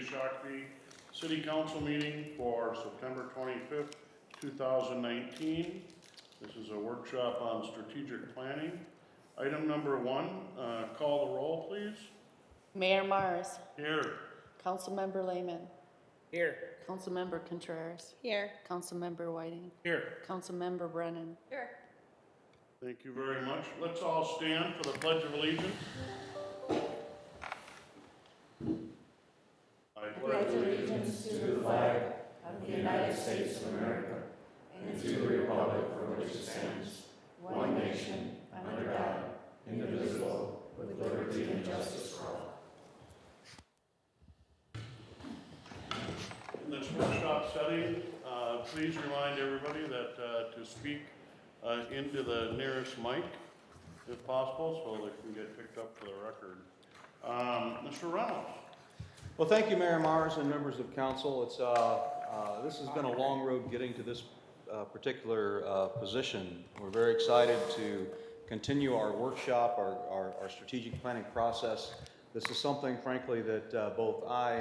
Shakopee City Council meeting for September 25th, 2019. This is a workshop on strategic planning. Item number 1, call the roll, please. Mayor Mars. Here. Councilmember Lehman. Here. Councilmember Contreras. Here. Councilmember Whiting. Here. Councilmember Brennan. Here. Thank you very much. Let's all stand for the Pledge of Allegiance. I pledge allegiance to the flag of the United States of America and to the republic for which it stands, one nation, under God, indivisible, with liberty and justice for all. In this workshop setting, please remind everybody that to speak into the nearest mic, if possible, so they can get picked up for the record. Mr. Reynolds. Well, thank you, Mayor Mars and members of council. It's this has been a long road getting to this particular position. We're very excited to continue our workshop, our strategic planning process. This is something, frankly, that both I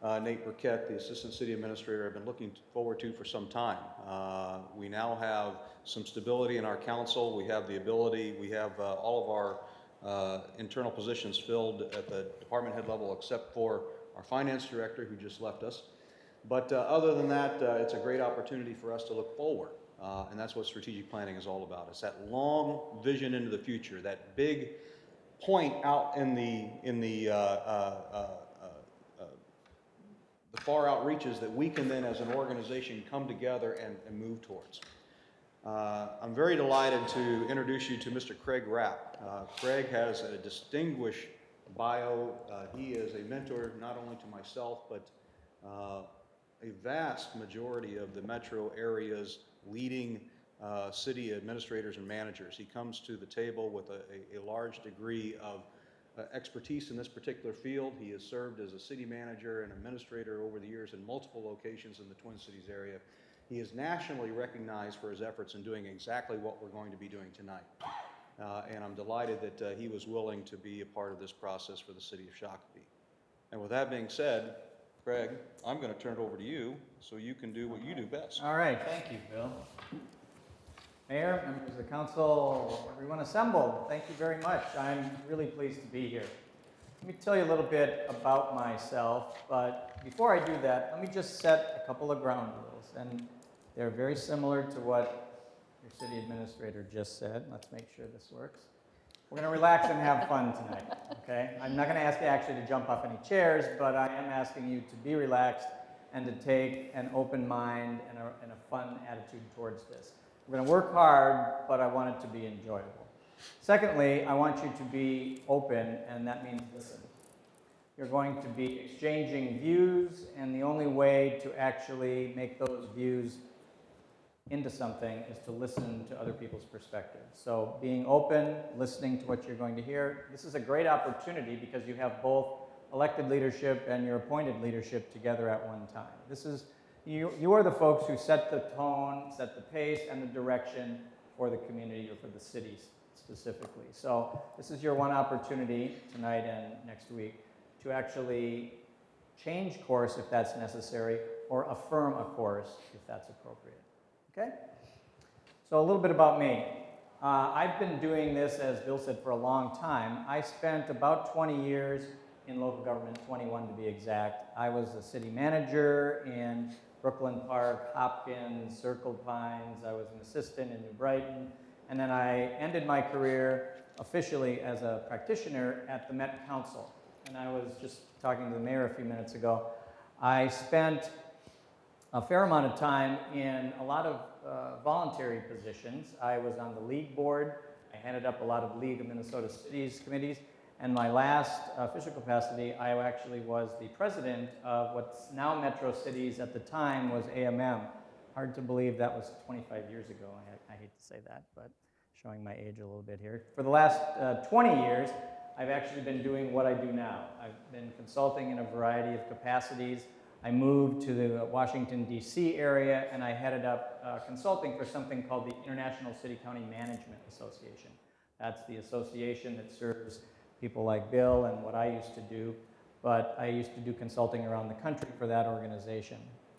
and Nate Burkett, the Assistant City Administrator, have been looking forward to for some time. We now have some stability in our council. We have the ability, we have all of our internal positions filled at the department head level except for our finance director who just left us. But other than that, it's a great opportunity for us to look forward. And that's what strategic planning is all about. It's that long vision into the future, that big point out in the far out reaches that we can then as an organization come together and move towards. I'm very delighted to introduce you to Mr. Craig Rapp. Craig has a distinguished bio. He is a mentor not only to myself, but a vast majority of the metro area's leading city administrators and managers. He comes to the table with a large degree of expertise in this particular field. He has served as a city manager and administrator over the years in multiple locations in the Twin Cities area. He is nationally recognized for his efforts in doing exactly what we're going to be doing tonight. And I'm delighted that he was willing to be a part of this process for the city of Shakopee. And with that being said, Craig, I'm going to turn it over to you so you can do what you do best. All right, thank you, Bill. Mayor, members of the council, everyone assembled, thank you very much. I'm really pleased to be here. Let me tell you a little bit about myself, but before I do that, let me just set a couple of ground rules, and they're very similar to what your city administrator just said. Let's make sure this works. We're going to relax and have fun tonight, okay? I'm not going to ask you actually to jump off any chairs, but I am asking you to be relaxed and to take an open mind and a fun attitude towards this. We're going to work hard, but I want it to be enjoyable. Secondly, I want you to be open, and that means listen. You're going to be exchanging views, and the only way to actually make those views into something is to listen to other people's perspectives. So being open, listening to what you're going to hear. This is a great opportunity because you have both elected leadership and your appointed leadership together at one time. This is You are the folks who set the tone, set the pace, and the direction for the community or for the city specifically. So this is your one opportunity tonight and next week to actually change course if that's necessary or affirm a course if that's appropriate. Okay? So a little bit about me. I've been doing this, as Bill said, for a long time. I spent about 20 years in local government, 21 to be exact. I was a city manager in Brooklyn Park, Hopkins, Circle Pines. I was an assistant in New Brighton. And then I ended my career officially as a practitioner at the Met Council. And I was just talking to the mayor a few minutes ago. I spent a fair amount of time in a lot of voluntary positions. I was on the League Board. I headed up a lot of League of Minnesota Cities committees. And my last official capacity, I actually was the president of what's now Metro Cities, at the time was AMM. Hard to believe that was 25 years ago. I hate to say that, but showing my age a little bit here. For the last 20 years, I've actually been doing what I do now. I've been consulting in a variety of capacities. I moved to the Washington, D.C. area, and I headed up consulting for something called the International City County Management Association. That's the association that serves people like Bill and what I used to do but I used to do consulting around the country for that organization.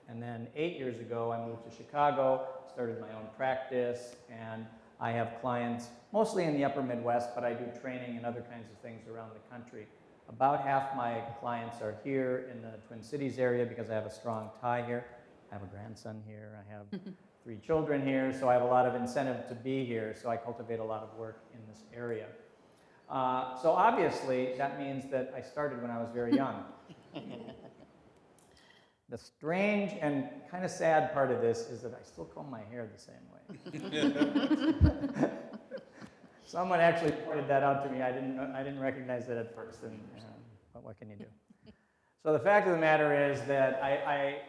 And then 8 years ago, I moved to Chicago, started my own practice, and I have clients mostly in the upper Midwest, but I do training and other kinds of things around the country. About half my clients are here in the Twin Cities area because I have a strong tie here. I have a grandson here, I have 3 children here, so I have a lot of incentive to be here, so I cultivate a lot of work in this area. So obviously, that means that I started when I was very young. The strange and kind of sad part of this is that I still comb my hair the same way. Someone actually pointed that out to me. I didn't recognize it at first, but what can you do? So the fact of the matter is that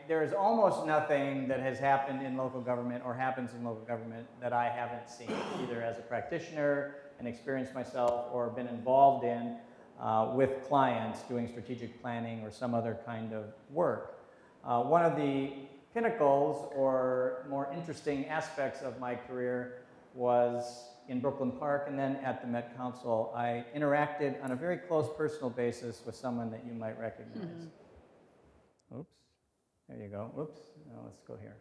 there is almost nothing that has happened in local government or happens in local government that I haven't seen, either as a practitioner and experienced myself or been involved in with clients doing strategic planning or some other kind of work. One of the pinnacles or more interesting aspects of my career was in Brooklyn Park and then at the Met Council. I interacted on a very close personal basis with someone that you might recognize. Oops, there you go. Oops, now let's go here.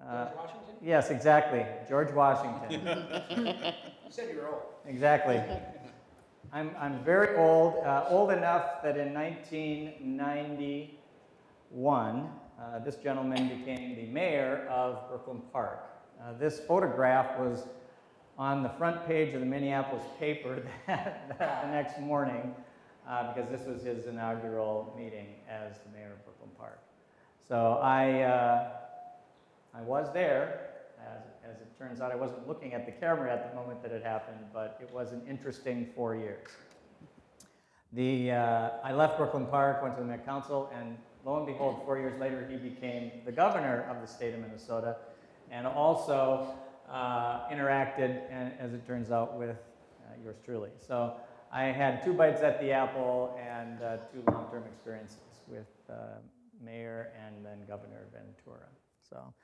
George Washington? Yes, exactly, George Washington. You said you were old. Exactly. I'm very old enough that in 1991, this gentleman became the mayor of Brooklyn Park. This photograph was on the front page of the Minneapolis paper the next morning because this was his inaugural meeting as the mayor of Brooklyn Park. So I was there. As it turns out, I wasn't looking at the camera at the moment that it happened, but it was an interesting 4 years. I left Brooklyn Park, went to the Met Council, and lo and behold, 4 years later, he became the governor of the state of Minnesota, and also interacted, and as it turns out, with yours truly. So I had 2 bites at the apple and 2 long-term experiences with Mayor and then Governor Ventura. So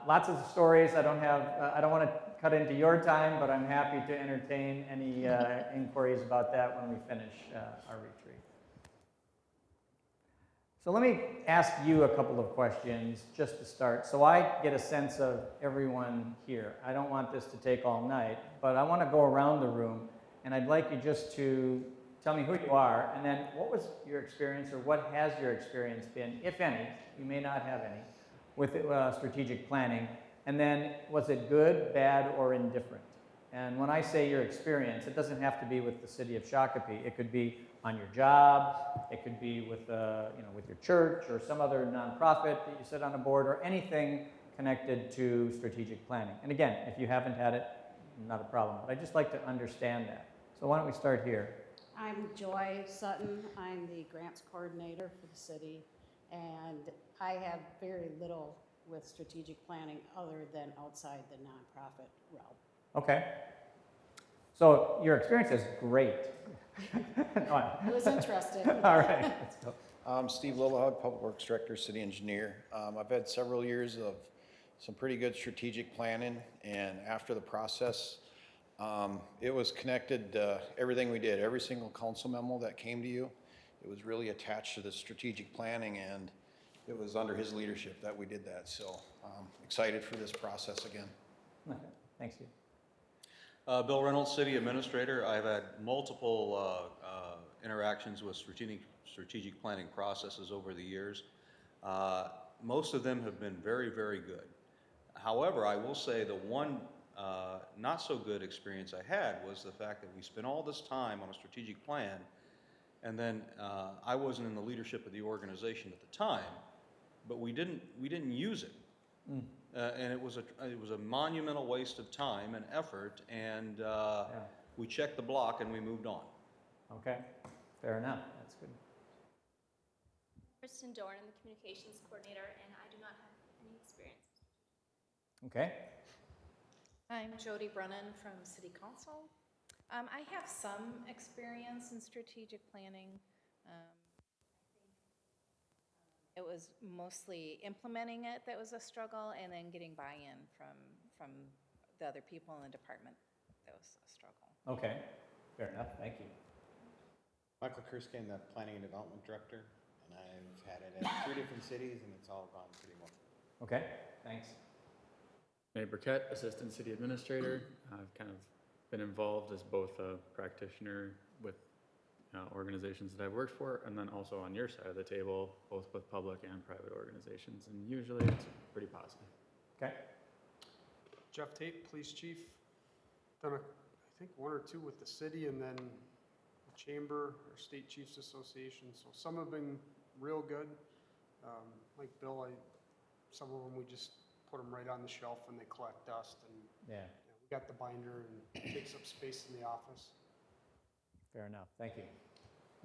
lots of stories. I don't want to cut into your time, but I'm happy to entertain any inquiries about that when we finish our retreat. So let me ask you a couple of questions just to start, so I get a sense of everyone here. I don't want this to take all night, but I want to go around the room, and I'd like you just to tell me who you are, and then what was your experience, or what has your experience been, if any, you may not have any, with strategic planning, and then was it good, bad, or indifferent? And when I say your experience, it doesn't have to be with the city of Shakopee. It could be on your job, it could be with, with your church or some other nonprofit that you sit on a board, or anything connected to strategic planning. And again, if you haven't had it, not a problem, but I'd just like to understand that. So why don't we start here? I'm Joy Sutton. I'm the grants coordinator for the city, and I have very little with strategic planning other than outside the nonprofit realm. Okay. So your experience is great. It was interesting. All right, let's go. I'm Steve Lowell, Public Works Director, City Engineer. I've had several years of some pretty good strategic planning, and after the process, it was connected to everything we did. Every single council memo that came to you, it was really attached to the strategic planning, and it was under his leadership that we did that. So I'm excited for this process again. Okay. Thanks, Steve. Bill Reynolds, City Administrator. I've had multiple interactions with strategic planning processes over the years. Most of them have been very, very good. However, I will say the one not so good experience I had was the fact that we spent all this time on a strategic plan, and then I wasn't in the leadership of the organization at the time, but we didn't use it. And it was a monumental waste of time and effort, and we checked the block and we moved on. Okay, fair enough. That's good. Kristen Dorn, I'm the communications coordinator, and I do not have any experience. Okay. I'm Jody Brennan from City Council. I have some experience in strategic planning. It was mostly implementing it that was a struggle, and then getting buy-in from the other people in the department that was a struggle. Okay, fair enough. Thank you. Michael Kurske, I'm the Planning and Development Director, and I've had it at 3 different cities, and it's all gone pretty well. Okay, thanks. Nate Burkett, Assistant City Administrator. I've kind of been involved as both a practitioner with organizations that I've worked for, and then also on your side of the table, both with public and private organizations, and usually it's pretty positive. Okay. Jeff Tate, Police Chief. Done, I think, 1 or 2 with the city and then the Chamber or State Chiefs Association. So some have been real good. Like Bill, some of them we just put them right on the shelf when they collect dust. And Yeah, we got the binder and it takes up space in the office. fair enough. Thank you.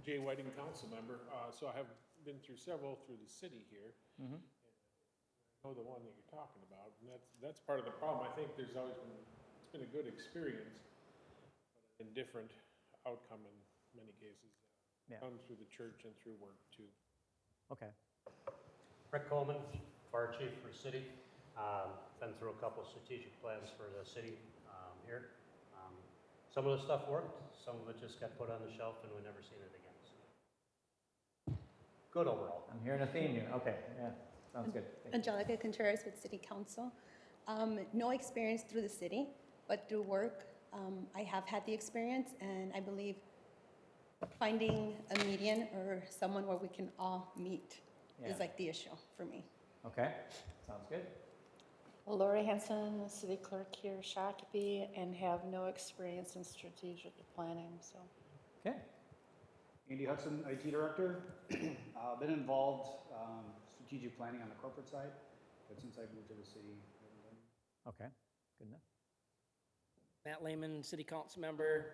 Jay Whiting, council member. So I have been through several through the city here. Mm-hmm. I know the one that you're talking about, and that's part of the problem. I think there's always been, it's been a good experience, but a different outcome in many cases. Yeah. Comes through the church and through work too. Okay. Rick Coleman, Fire Chief for the city. Been through a couple of strategic plans for the city here. Some of the stuff worked, some of it just got put on the shelf and we never seen it again. So. Good overall. I'm hearing a theme here. Okay, yeah, sounds good. Thank you. Angelica Contreras with City Council. No experience through the city, but through work, I have had the experience, and I believe finding a median or someone where we can all meet Yeah. is like the issue for me. Okay, sounds good. Lori Hanson, City Clerk here, Shakopee, and have no experience in strategic planning, so. Okay. Andy Hudson, IT Director. Been involved strategic planning on the corporate side, but since I've moved to the city, I haven't done it. Okay, good enough. Matt Lehman, City Council member.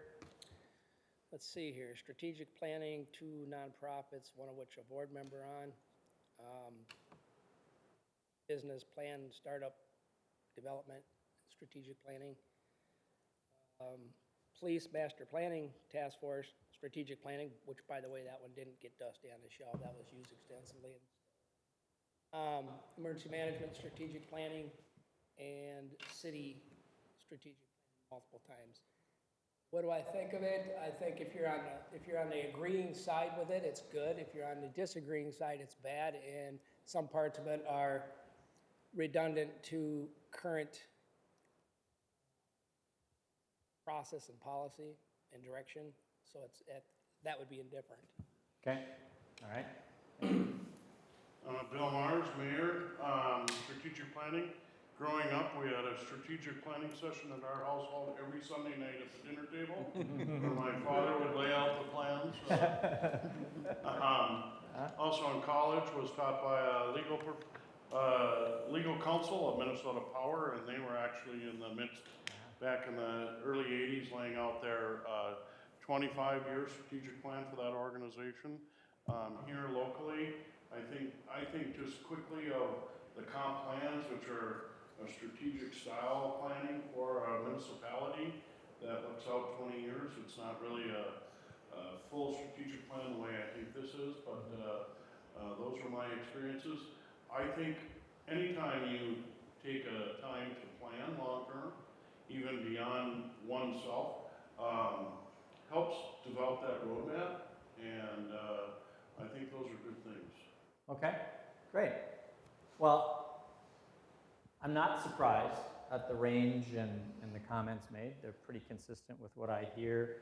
Let's see here, strategic planning, 2 nonprofits, one of which a board member on. Business plan, startup development, strategic planning. Police master planning task force, strategic planning, which by the way, that one didn't get dusty on the shelf, that was used extensively. Emergency management, strategic planning, and city strategic planning multiple times. What do I think of it? I think if you're on the agreeing side with it, it's good. If you're on the disagreeing side, it's bad, and some parts of it are redundant to current process and policy and direction. So that would be indifferent. Okay, all right. Bill Mars, Mayor, strategic planning. Growing up, we had a strategic planning session at our household every Sunday night at the dinner table, where my father would lay out the plans. Also in college, was taught by a legal counsel of Minnesota Power, and they were actually in the midst, back in the early 80s, laying out their 25-year strategic plan for that organization. Here locally, I think just quickly of the comp plans, which are a strategic style planning for a municipality that looks out 20 years. It's not really a full strategic plan the way I think this is, but those are my experiences. I think anytime you take a time to plan long-term, even beyond oneself, helps develop that roadmap, and I think those are good things. Okay, great. Well, I'm not surprised at the range and the comments made. They're pretty consistent with what I hear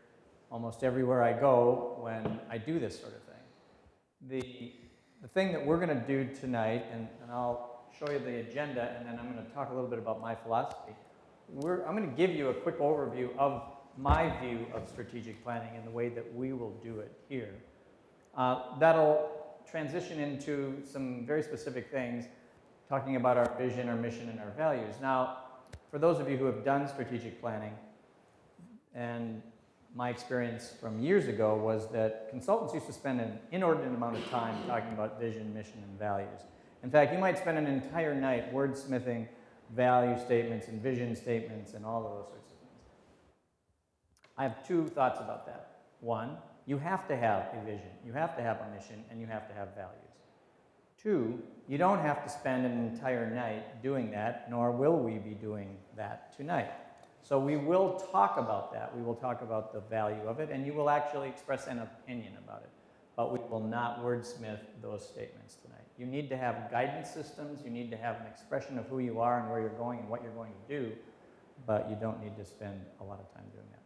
almost everywhere I go when I do this sort of thing. The thing that we're going to do tonight, and I'll show you the agenda, and then I'm going to talk a little bit about my philosophy. I'm going to give you a quick overview of my view of strategic planning and the way that we will do it here. That'll transition into some very specific things, talking about our vision, our mission, and our values. Now, for those of you who have done strategic planning, and my experience from years ago was that consultants used to spend an inordinate amount of time talking about vision, mission, and values. In fact, you might spend an entire night wordsmithing value statements and vision statements and all of those sorts of things. I have 2 thoughts about that. One, you have to have a vision, you have to have a mission, and you have to have values. 2, you don't have to spend an entire night doing that, nor will we be doing that tonight. So we will talk about that. We will talk about the value of it, and you will actually express an opinion about it. But we will not wordsmith those statements tonight. You need to have guidance systems. You need to have an expression of who you are and where you're going and what you're going to do, but you don't need to spend a lot of time doing that.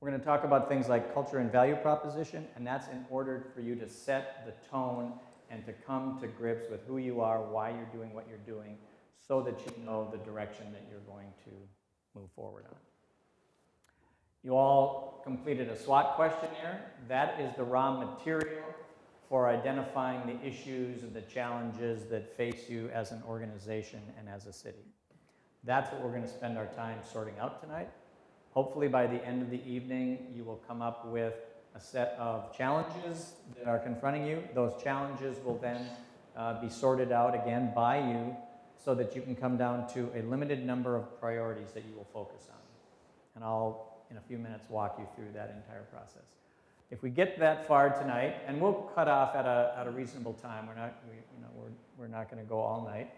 We're going to talk about things like culture and value proposition, and that's in order for you to set the tone and to come to grips with who you are, why you're doing what you're doing, so that you know the direction that you're going to move forward on. You all completed a SWOT questionnaire. That is the raw material for identifying the issues and the challenges that face you as an organization and as a city. That's what we're going to spend our time sorting out tonight. Hopefully by the end of the evening, you will come up with a set of challenges that are confronting you. Those challenges will then be sorted out again by you so that you can come down to a limited number of priorities that you will focus on. And I'll, in a few minutes, walk you through that entire process. If we get that far tonight, and we'll cut off at a reasonable time, we're not going to go all night,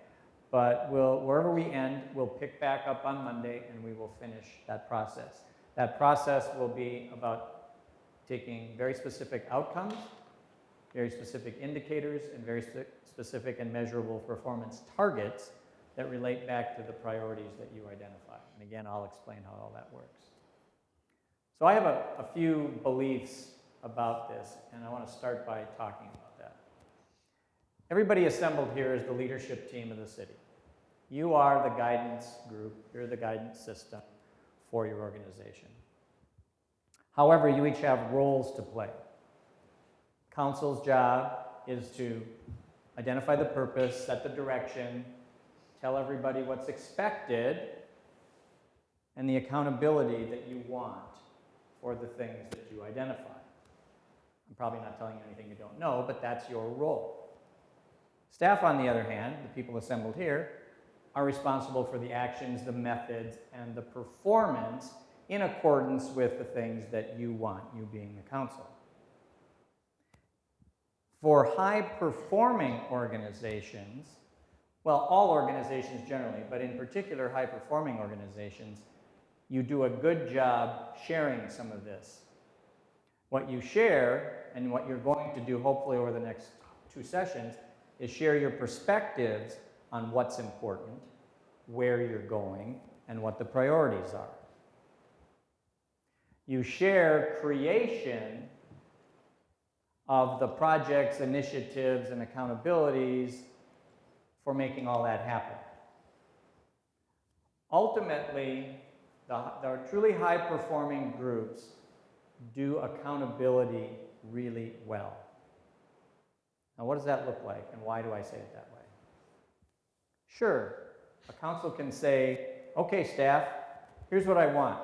but wherever we end, we'll pick back up on Monday and we will finish that process. That process will be about taking very specific outcomes, very specific indicators, and very specific and measurable performance targets that relate back to the priorities that you identify. And again, I'll explain how all that works. So I have a few beliefs about this, and I want to start by talking about that. Everybody assembled here is the leadership team of the city. You are the guidance group, you're the guidance system for your organization. However, you each have roles to play. Council's job is to identify the purpose, set the direction, tell everybody what's expected, and the accountability that you want for the things that you identify. I'm probably not telling you anything you don't know, but that's your role. Staff, on the other hand, the people assembled here, are responsible for the actions, the methods, and the performance in accordance with the things that you want, you being the council. For high-performing organizations, well, all organizations generally, but in particular high-performing organizations, you do a good job sharing some of this. What you share, and what you're going to do hopefully over the next 2 sessions, is share your perspectives on what's important, where you're going, and what the priorities are. You share creation of the projects, initiatives, and accountabilities for making all that happen. Ultimately, the truly high-performing groups do accountability really well. Now, what does that look like, and why do I say it that way? Sure, a council can say, okay, staff, here's what I want.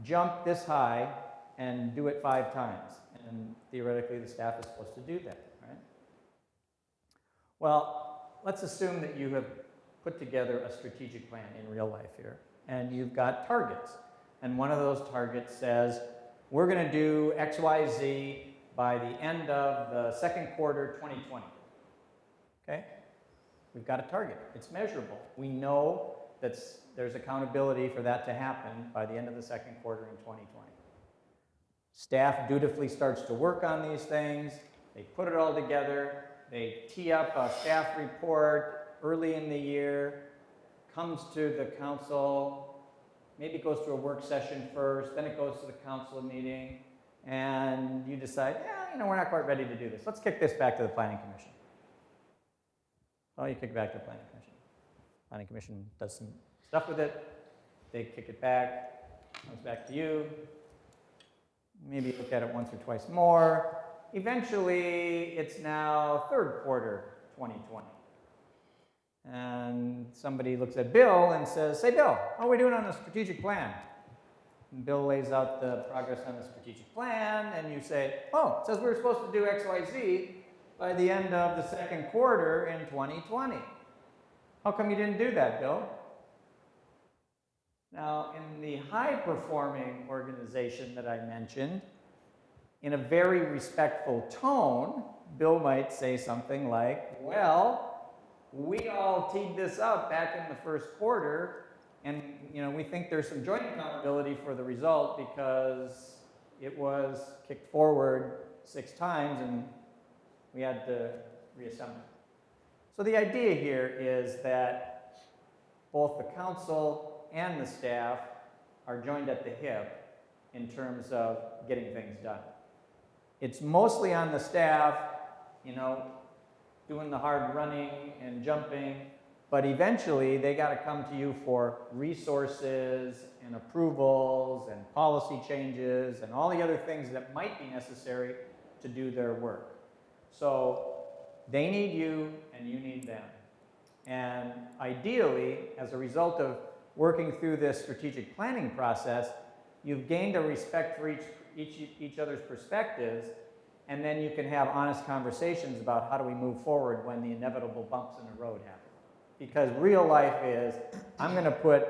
Jump this high and do it 5 times. And theoretically, the staff is supposed to do that, right? Well, let's assume that you have put together a strategic plan in real life here, and you've got targets. And one of those targets says, we're going to do X, Y, Z by the end of the second quarter 2020. Okay? We've got a target. It's measurable. We know that there's accountability for that to happen by the end of the second quarter in 2020. Staff dutifully starts to work on these things. They put it all together. They tee up a staff report early in the year, comes to the council, maybe it goes to a work session first, then it goes to the council meeting, and you decide, yeah, we're not quite ready to do this. Let's kick this back to the Planning Commission. Oh, you kick it back to the Planning Commission. Planning Commission does some stuff with it. They kick it back, comes back to you. Maybe look at it once or twice more. Eventually, it's now third quarter 2020. And somebody looks at Bill and says, say, Bill, how are we doing on the strategic plan? And Bill lays out the progress on the strategic plan, and you say, oh, it says we're supposed to do X, Y, Z by the end of the second quarter in 2020. How come you didn't do that, Bill? Now, in the high-performing organization that I mentioned, in a very respectful tone, Bill might say something like, well, we all teed this up back in the first quarter, And we think there's some joint accountability for the result because it was kicked forward 6 times and we had to reassemble. So the idea here is that both the council and the staff are joined at the hip in terms of getting things done. It's mostly on the staff, doing the hard running and jumping, but eventually they got to come to you for resources and approvals and policy changes and all the other things that might be necessary to do their work. So they need you and you need them. And ideally, as a result of working through this strategic planning process, you've gained a respect for each other's perspectives, and then you can have honest conversations about how do we move forward when the inevitable bumps in the road happen. Because real life is, I'm going to put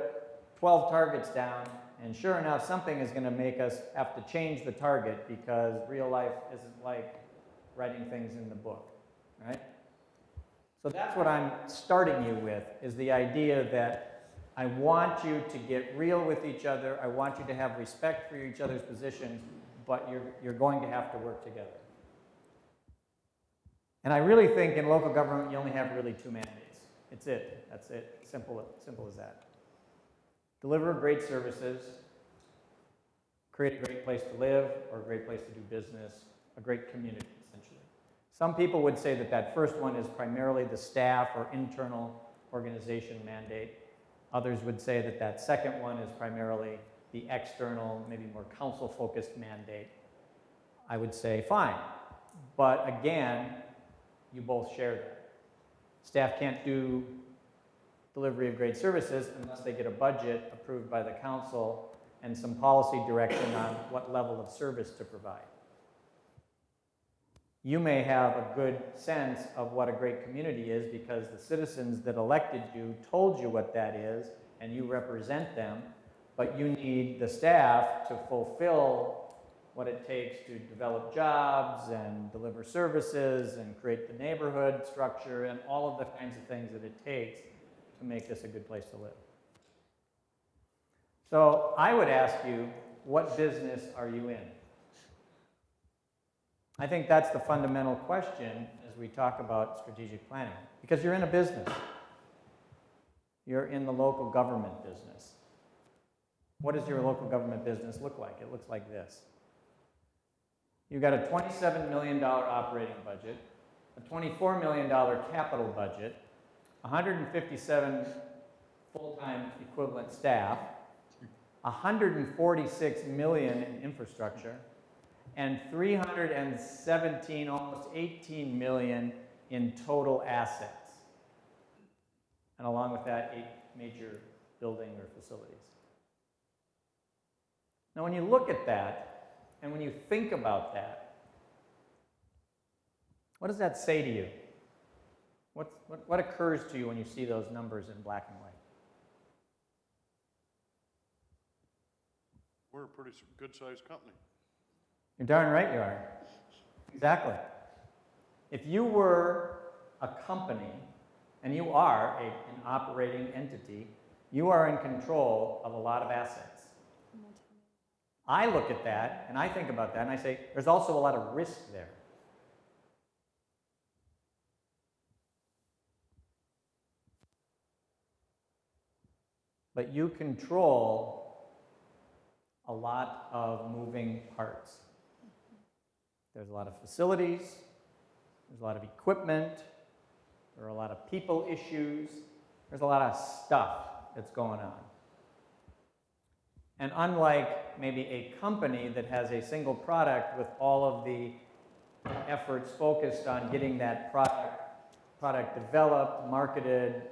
12 targets down, and sure enough, something is going to make us have to change the target because real life isn't like writing things in the book, right? So that's what I'm starting you with, is the idea that I want you to get real with each other. I want you to have respect for each other's positions, but you're going to have to work together. And I really think in local government, you only have really 2 mandates. It's it. That's it. Simple as that. Deliver great services, create a great place to live or a great place to do business, a great community, essentially. Some people would say that that first one is primarily the staff or internal organization mandate. Others would say that that second one is primarily the external, maybe more council-focused mandate. I would say fine. But again, you both share that. Staff can't do delivery of great services unless they get a budget approved by the council and some policy direction on what level of service to provide. You may have a good sense of what a great community is because the citizens that elected you told you what that is and you represent them, but you need the staff to fulfill what it takes to develop jobs and deliver services and create the neighborhood structure and all of the kinds of things that it takes to make this a good place to live. So I would ask you, what business are you in? I think that's the fundamental question as we talk about strategic planning, because you're in a business. You're in the local government business. What does your local government business look like? It looks like this. You've got a $27 million operating budget, a $24 million capital budget, 157 full-time equivalent staff, 146 million in infrastructure, and 317, almost 18 million in total assets. And along with that, 8 major buildings or facilities. Now, when you look at that, and when you think about that, what does that say to you? What occurs to you when you see those numbers in black and white? We're a pretty good-sized company. You're darn right you are. Exactly. If you were a company, and you are an operating entity, you are in control of a lot of assets. I look at that, and I think about that, and I say, there's also a lot of risk there. But you control a lot of moving parts. There's a lot of facilities, there's a lot of equipment, there are a lot of people issues, there's a lot of stuff that's going on. And unlike maybe a company that has a single product with all of the efforts focused on getting that product developed, marketed,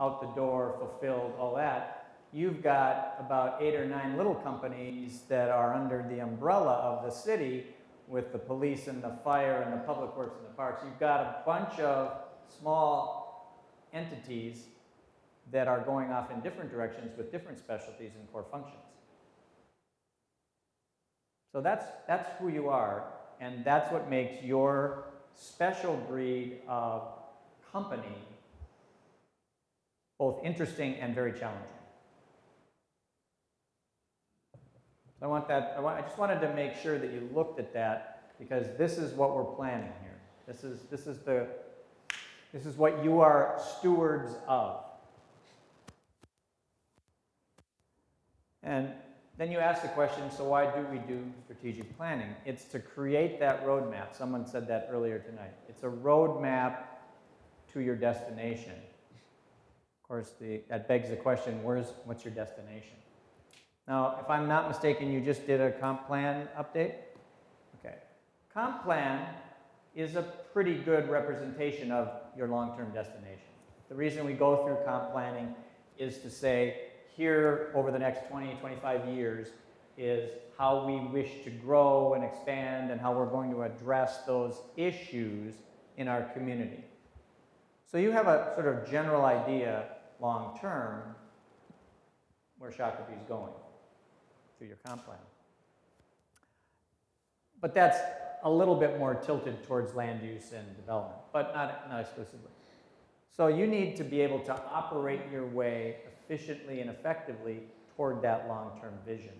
out the door, fulfilled, all that, you've got about 8 or 9 little companies that are under the umbrella of the city with the police and the fire and the public works and the parks. You've got a bunch of small entities that are going off in different directions with different specialties and core functions. So that's who you are, and that's what makes your special breed of company both interesting and very challenging. I just wanted to make sure that you looked at that, because this is what we're planning here. This is what you are stewards of. And then you ask the question, so why do we do strategic planning? It's to create that roadmap. Someone said that earlier tonight. It's a roadmap to your destination. Of course, that begs the question, what's your destination? Now, if I'm not mistaken, you just did a comp plan update? Okay. Comp plan is a pretty good representation of your long-term destination. The reason we go through comp planning is to say, here over the next 20, 25 years is how we wish to grow and expand and how we're going to address those issues in our community. So you have a sort of general idea long-term where Shakopee is going through your comp plan. But that's a little bit more tilted towards land use and development, but not exclusively. So you need to be able to operate your way efficiently and effectively toward that long-term vision,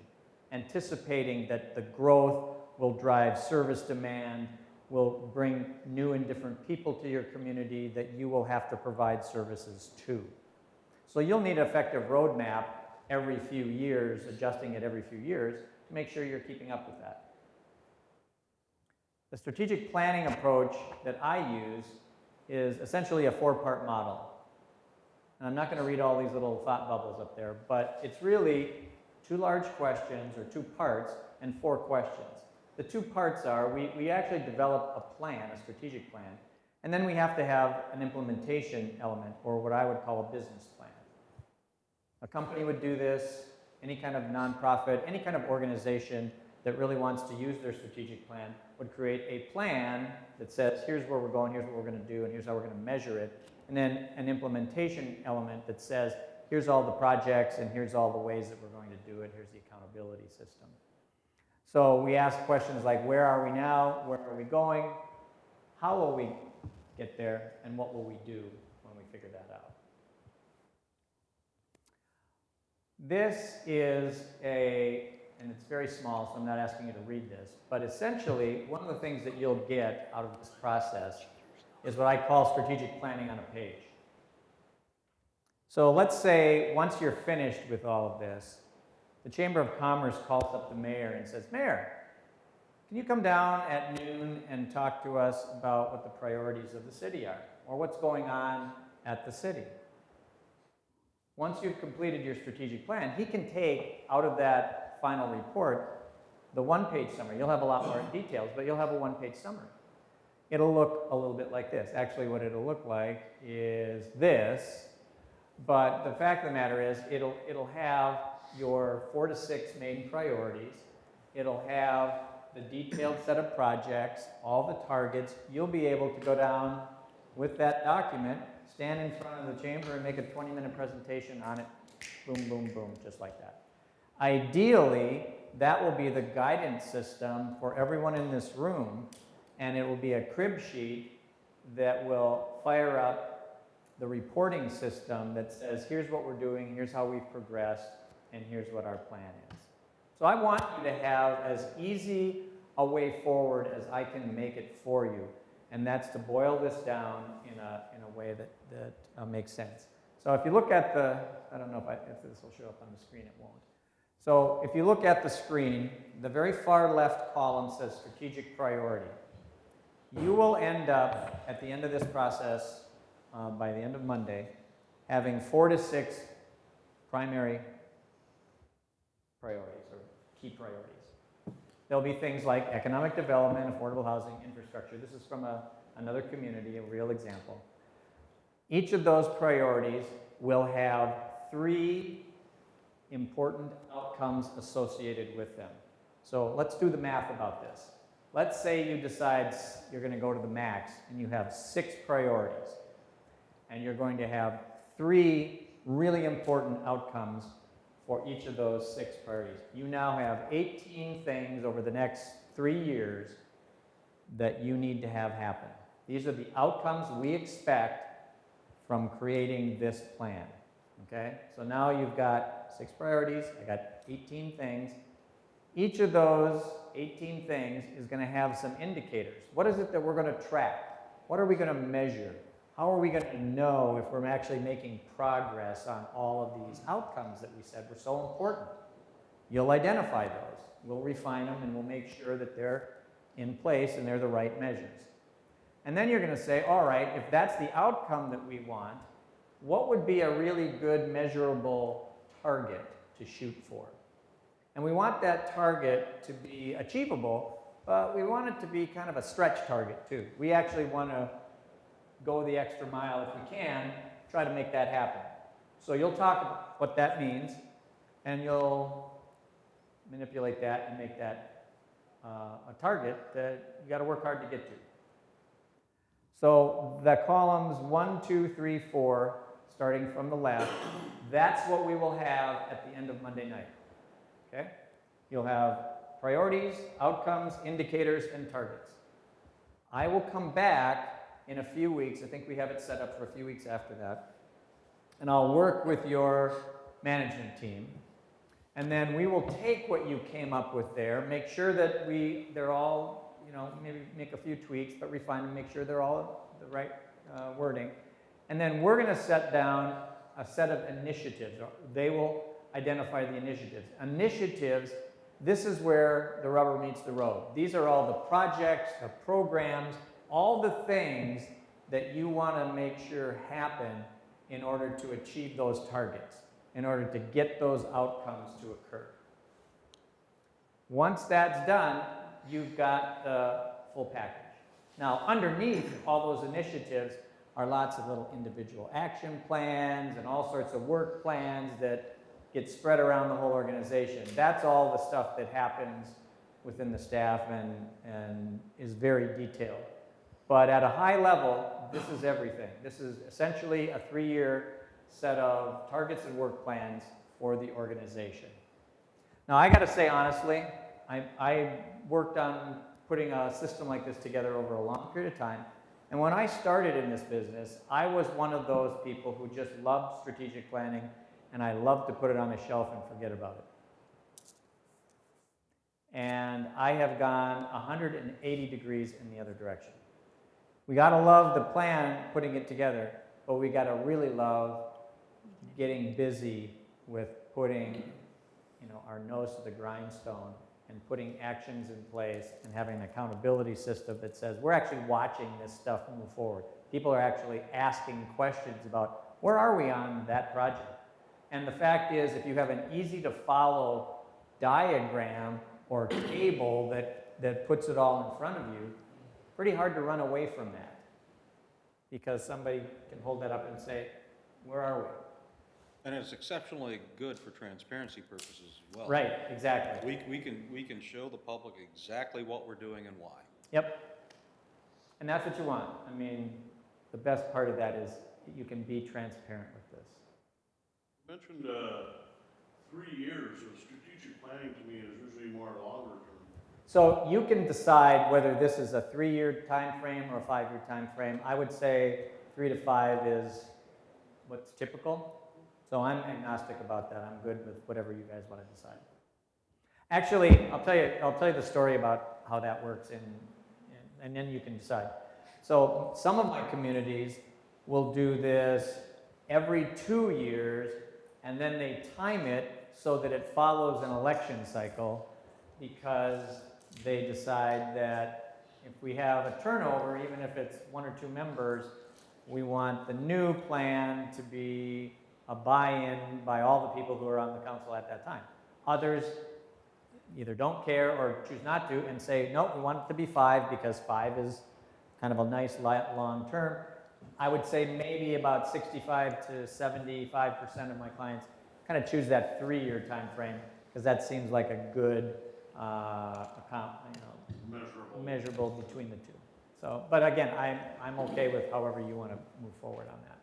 anticipating that the growth will drive service demand, will bring new and different people to your community that you will have to provide services to. So you'll need an effective roadmap every few years, adjusting it every few years to make sure you're keeping up with that. The strategic planning approach that I use is essentially a 4-part model. And I'm not going to read all these little thought bubbles up there, but it's really 2 large questions, or 2 parts, and 4 questions. The 2 parts are, we actually develop a plan, a strategic plan, and then we have to have an implementation element, or what I would call a business plan. A company would do this, any kind of nonprofit, any kind of organization that really wants to use their strategic plan would create a plan that says, here's where we're going, here's what we're going to do, and here's how we're going to measure it. And then an implementation element that says, here's all the projects, and here's all the ways that we're going to do it, here's the accountability system. So we ask questions like, where are we now, where are we going, how will we get there, and what will we do when we figure that out? This is and it's very small, so I'm not asking you to read this, but essentially, one of the things that you'll get out of this process is what I call strategic planning on a page. So let's say once you're finished with all of this, the Chamber of Commerce calls up the mayor and says, Mayor, can you come down at noon and talk to us about what the priorities of the city are, or what's going on at the city? Once you've completed your strategic plan, he can take out of that final report the 1-page summary. You'll have a lot more details, but you'll have a 1-page summary. It'll look a little bit like this. Actually, what it'll look like is this, but the fact of the matter is it'll have your 4 to 6 main priorities. It'll have the detailed set of projects, all the targets. You'll be able to go down with that document, stand in front of the chamber and make a 20-minute presentation on it. Boom, boom, boom, just like that. Ideally, that will be the guidance system for everyone in this room, and it will be a crib sheet that will fire up the reporting system that says, here's what we're doing, here's how we've progressed, and here's what our plan is. So I want you to have as easy a way forward as I can make it for you, and that's to boil this down in a way that makes sense. So if you look at I don't know if this will show up on the screen, it won't. So if you look at the screen, the very far left column says strategic priority. You will end up, at the end of this process, by the end of Monday, having 4 to 6 primary priorities, or key priorities. There'll be things like economic development, affordable housing, infrastructure. This is from another community, a real example. Each of those priorities will have 3 important outcomes associated with them. So let's do the math about this. Let's say you decide you're going to go to the max and you have 6 priorities, and you're going to have 3 really important outcomes for each of those 6 priorities. You now have 18 things over the next 3 years that you need to have happen. These are the outcomes we expect from creating this plan. Okay? So now you've got 6 priorities, I got 18 things. Each of those 18 things is going to have some indicators. What is it that we're going to track? What are we going to measure? How are we going to know if we're actually making progress on all of these outcomes that we said were so important? You'll identify those. We'll refine them and we'll make sure that they're in place and they're the right measures. And then you're going to say, all right, if that's the outcome that we want, what would be a really good measurable target to shoot for? And we want that target to be achievable, but we want it to be kind of a stretch target too. We actually want to go the extra mile if we can, try to make that happen. So you'll talk about what that means, and you'll manipulate that and make that a target that you got to work hard to get to. So the columns 1, 2, 3, 4, starting from the left, that's what we will have at the end of Monday night. Okay? You'll have priorities, outcomes, indicators, and targets. I will come back in a few weeks. I think we have it set up for a few weeks after that. And I'll work with your management team. And then we will take what you came up with there, make sure that they're all, maybe make a few tweaks, but refine them, make sure they're all the right wording. And then we're going to set down a set of initiatives. They will identify the initiatives. Initiatives, this is where the rubber meets the road. These are all the projects, the programs, all the things that you want to make sure happen in order to achieve those targets, in order to get those outcomes to occur. Once that's done, you've got the full package. Now, underneath all those initiatives are lots of little individual action plans and all sorts of work plans that get spread around the whole organization. That's all the stuff that happens within the staff and is very detailed. But at a high level, this is everything. This is essentially a 3-year set of targets and work plans for the organization. Now, I got to say honestly, I worked on putting a system like this together over a long period of time. And when I started in this business, I was one of those people who just loved strategic planning, and I loved to put it on a shelf and forget about it. And I have gone 180 degrees in the other direction. We got to love the plan, putting it together, but we got to really love getting busy with putting, our nose to the grindstone and putting actions in place and having an accountability system that says we're actually watching this stuff move forward. People are actually asking questions about where are we on that project? And the fact is, if you have an easy to follow diagram or table that puts it all in front of you, pretty hard to run away from that, because somebody can hold that up and say, where are we? And it's exceptionally good for transparency purposes as well. Right, exactly. We can show the public exactly what we're doing and why. Yep. And that's what you want. I mean, the best part of that is you can be transparent with this. You mentioned 3 years of strategic planning. To me is usually more longer term. So you can decide whether this is a 3-year time frame or a 5-year time frame. I would say 3 to 5 is what's typical. So I'm agnostic about that. I'm good with whatever you guys want to decide. Actually, I'll tell you the story about how that works, and then you can decide. So some of my communities will do this every 2 years, and then they time it so that it follows an election cycle, because they decide that if we have a turnover, even if it's 1 or 2 members, we want the new plan to be a buy-in by all the people who are on the council at that time. Others either don't care or choose not to and say, nope, we want it to be 5 because 5 is kind of a nice long term. I would say maybe about 65 to 75% of my clients kind of choose that 3-year time frame, because that seems like a good measurable between the two. So, but again, I'm okay with however you want to move forward on that.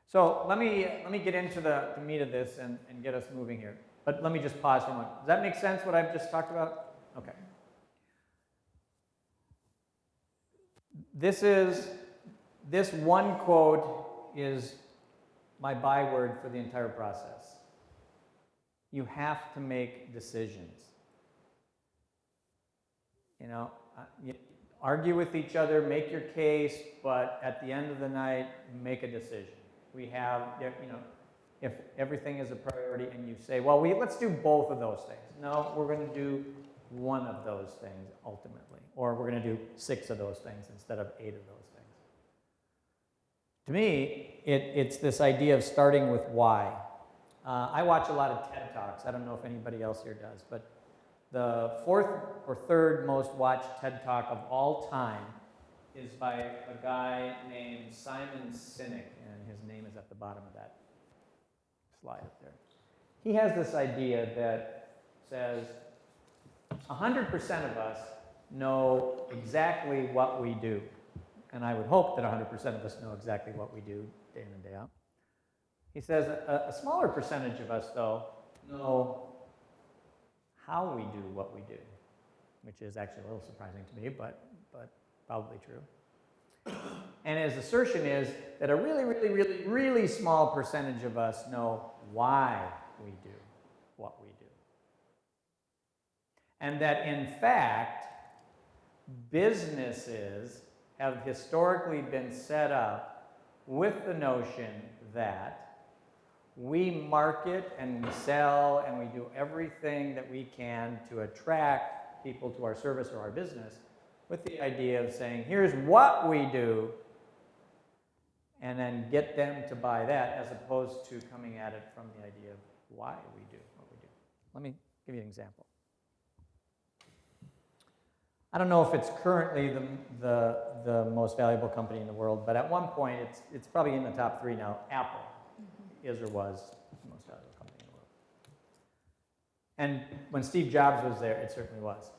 So let me get into the meat of this and get us moving here. But let me just pause for a moment. Does that make sense, what I've just talked about? Okay. This one quote is my byword for the entire process. you have to make decisions. You know, you argue with each other, make your case, but at the end of the night, make a decision. We have, you know, if everything is a priority and you say, well, let's do both of those things. No, we're going to do one of those things ultimately, or we're going to do 6 of those things instead of 8 of those things. To me, it's this idea of starting with why. I watch a lot of TED Talks. I don't know if anybody else here does, but the 4th or 3rd most watched TED Talk of all time is by a guy named Simon Sinek, and his name is at the bottom of that slide up there. He has this idea that says 100% of us know exactly what we do. And I would hope that 100% of us know exactly what we do day in and day out. He says a smaller percentage of us, though, know how we do what we do, which is actually a little surprising to me, but probably true. And his assertion is that a really, really, really, really small percentage of us know why we do what we do. And that, in fact, businesses have historically been set up with the notion that we market and we sell and we do everything that we can to attract people to our service or our business with the idea of saying, here's what we do, and then get them to buy that, as opposed to coming at it from the idea of why we do what we do. Let me give you an example. I don't know if it's currently the most valuable company in the world, but at one point it's probably in the top 3 now. Apple is or was the most valuable company in the world. And when Steve Jobs was there, it certainly was.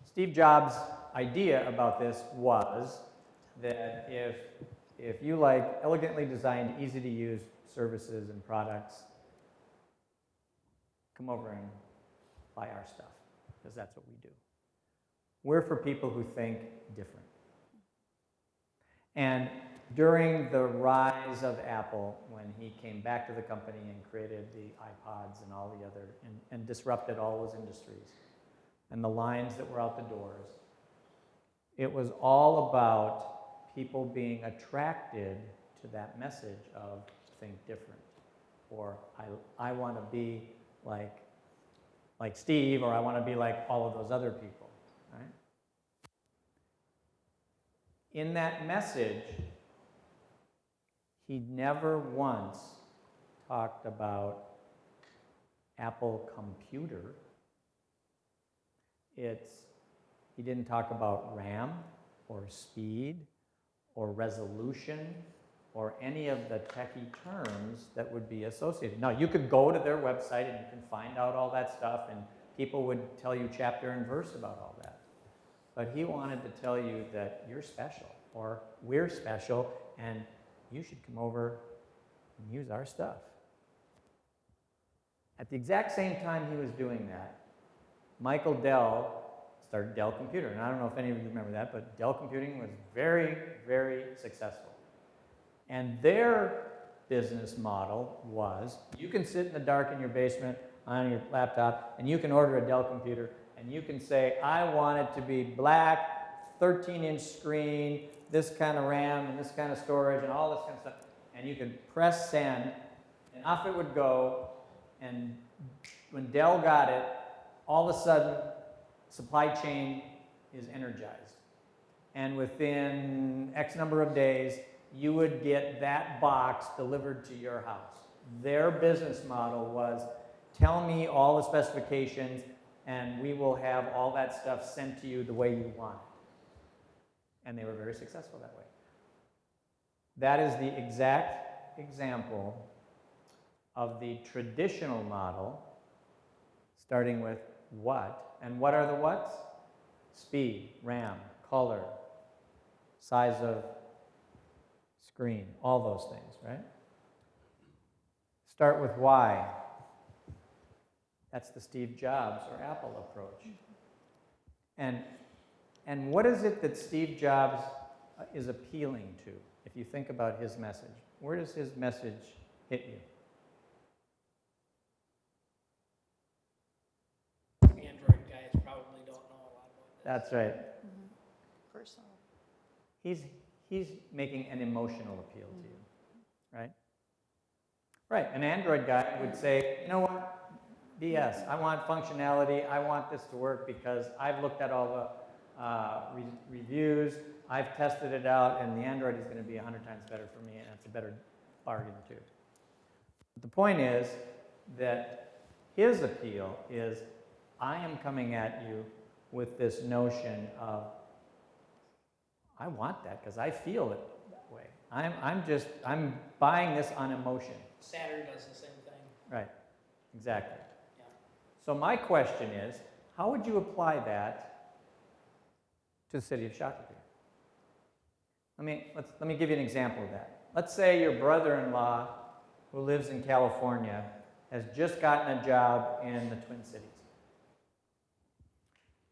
Steve Jobs' idea about this was that if you like elegantly designed, easy to use services and products, come over and buy our stuff, because that's what we do. We're for people who think different. And during the rise of Apple, when he came back to the company and created the iPods and all the other, and disrupted all those industries, and the lines that were out the doors, it was all about people being attracted to that message of think different, or I want to be like Steve, or I want to be like all of those other people. Right? In that message, he never once talked about Apple Computer. He didn't talk about RAM or speed or resolution or any of the techie terms that would be associated. Now, you could go to their website and you can find out all that stuff, and people would tell you chapter and verse about all that. But he wanted to tell you that you're special, or we're special, and you should come over and use our stuff. At the exact same time he was doing that, Michael Dell started Dell Computer. And I don't know if any of you remember that, but Dell Computing was very, very successful. And their business model was, you can sit in the dark in your basement on your laptop, and you can order a Dell computer, and you can say, I want it to be black, 13-inch screen, this kind of RAM, and this kind of storage, and all this kind of stuff. And you can press send, and off it would go. And when Dell got it, all of a sudden, supply chain is energized. And within X number of days, you would get that box delivered to your house. Their business model was, tell me all the specifications, and we will have all that stuff sent to you the way you want it. And they were very successful that way. That is the exact example of the traditional model, starting with what. And what are the whats? Speed, RAM, color, size of screen, all those things, right? Start with why. That's the Steve Jobs or Apple approach. And what is it that Steve Jobs is appealing to? If you think about his message, where does his message hit you? That's right. Personal. He's making an emotional appeal to you, right? Right, an Android guy would say, you know what, BS, I want functionality, I want this to work because I've looked at all the reviews, I've tested it out, and the Android is going to be 100 times better for me, and it's a better bargain too. But the point is that his appeal is, I am coming at you with this notion of, I want that because I feel it that way. I'm buying this on emotion. Saturn does the same thing. Right, exactly. Yeah. So my question is, how would you apply that to the city of Shakopee? Let me give you an example of that. Let's say your brother-in-law, who lives in California, has just gotten a job in the Twin Cities.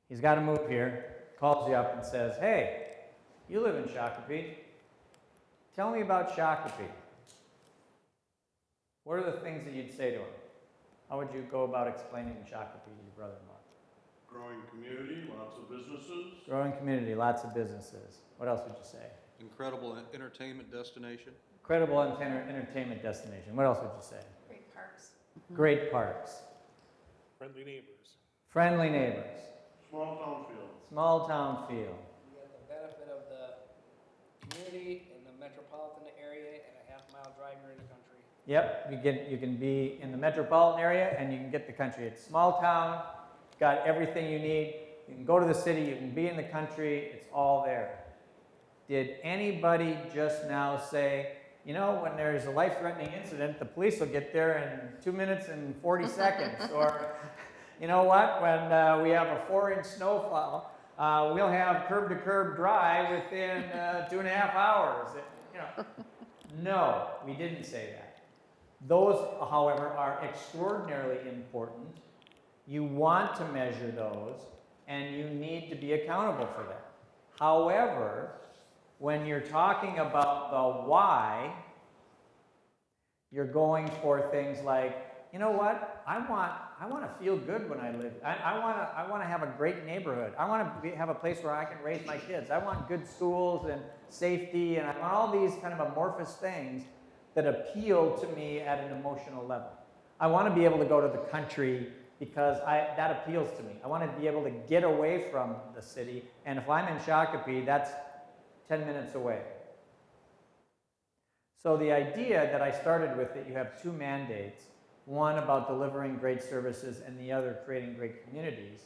He's got to move here, calls you up and says, hey, you live in Shakopee. Tell me about Shakopee. What are the things that you'd say to him? How would you go about explaining Shakopee to your brother-in-law? Growing community, lots of businesses. Growing community, lots of businesses. What else would you say? Incredible entertainment destination. Incredible entertainment destination. What else would you say? Great parks. Great parks. Friendly neighbors. Friendly neighbors. Small town feel. Small town feel. You get the benefit of the community in the metropolitan area and a half-mile drive you're in the country. Yep, you can be in the metropolitan area and you can get the country. It's small town, got everything you need. You can go to the city, you can be in the country, it's all there. Did anybody just now say, you know, when there's a life-threatening incident, the police will get there in 2 minutes and 40 seconds? Or, you know what, when we have a 4-inch snowfall, we'll have curb-to-curb dry within 2.5 hours. No, we didn't say that. Those, however, are extraordinarily important. You want to measure those, and you need to be accountable for that. However, when you're talking about the why, you're going for things like, you know what, I want to feel good when I live. I want to have a great neighborhood. I want to have a place where I can raise my kids. I want good schools and safety, and I want all these kind of amorphous things that appeal to me at an emotional level. I want to be able to go to the country because that appeals to me. I want to be able to get away from the city, and if I'm in Shakopee, that's 10 minutes away. So the idea that I started with, that you have two mandates, one about delivering great services and the other creating great communities.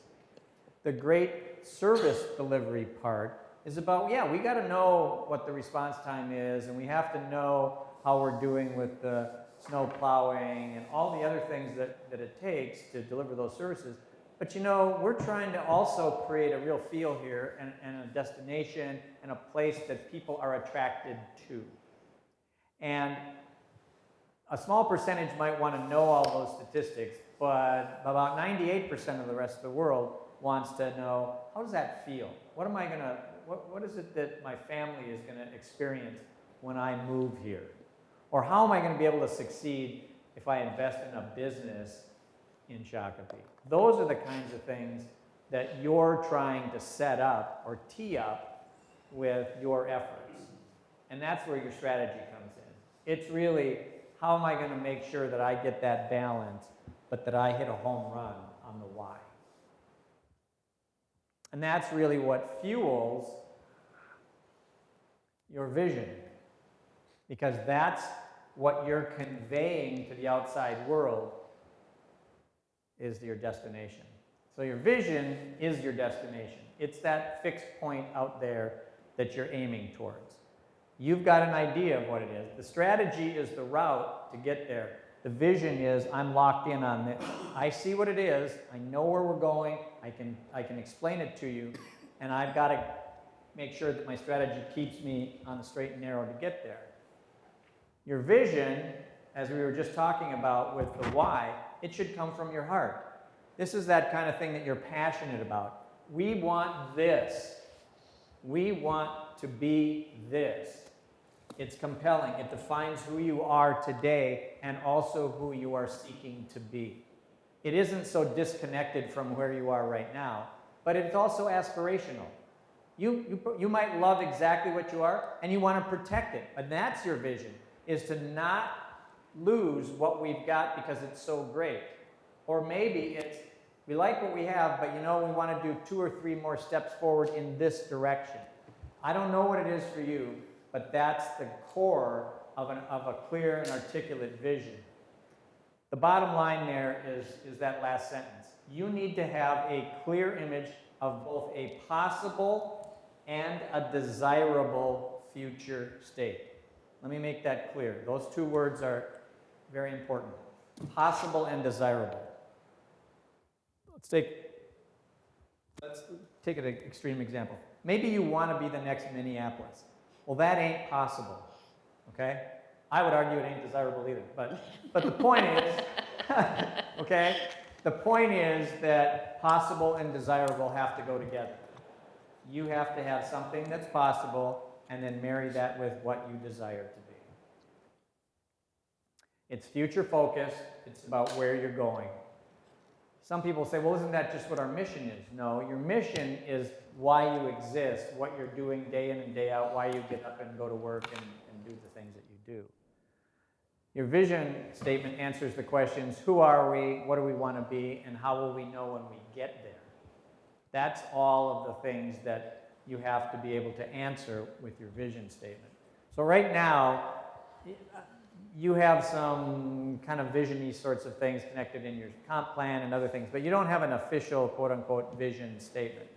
The great service delivery part is about, yeah, we got to know what the response time is, and we have to know how we're doing with the snow plowing and all the other things that it takes to deliver those services. But you know, we're trying to also create a real feel here and a destination and a place that people are attracted to. And a small percentage might want to know all those statistics, but about 98% of the rest of the world wants to know, how does that feel? What am I going to, what is it that my family is going to experience when I move here? Or how am I going to be able to succeed if I invest in a business in Shakopee? Those are the kinds of things that you're trying to set up or tee up with your efforts. And that's where your strategy comes in. It's really, how am I going to make sure that I get that balance, but that I hit a home run on the why? And that's really what fuels your vision, because that's what you're conveying to the outside world is your destination. So your vision is your destination. It's that fixed point out there that you're aiming towards. You've got an idea of what it is. The strategy is the route to get there. The vision is, I'm locked in on this. I see what it is. I know where we're going. I can explain it to you. And I've got to make sure that my strategy keeps me on the straight and narrow to get there. Your vision, as we were just talking about with the why, it should come from your heart. This is that kind of thing that you're passionate about. We want this. We want to be this. It's compelling. It defines who you are today and also who you are seeking to be. It isn't so disconnected from where you are right now. but it's also aspirational. You might love exactly what you are, and you want to protect it, and that's your vision, is to not lose what we've got because it's so great. Or maybe it's, we like what we have, but we want to do 2 or 3 more steps forward in this direction. I don't know what it is for you, but that's the core of a clear and articulate vision. The bottom line there is that last sentence. You need to have a clear image of both a possible and a desirable future state. Let me make that clear. Those 2 words are very important. Possible and desirable. Let's take an extreme example. Maybe you want to be the next Minneapolis. Well, that ain't possible, okay? I would argue it ain't desirable either, but the point is, okay? The point is that possible and desirable have to go together. You have to have something that's possible and then marry that with what you desire to be. It's future focused. It's about where you're going. Some people say, well, isn't that just what our mission is? No, your mission is why you exist, what you're doing day in and day out, why you get up and go to work and do the things that you do. Your vision statement answers the questions, who are we, what do we want to be, and how will we know when we get there? That's all of the things that you have to be able to answer with your vision statement. So right now, you have some kind of vision-y sorts of things connected in your comp plan and other things, but you don't have an official quote-unquote vision statement.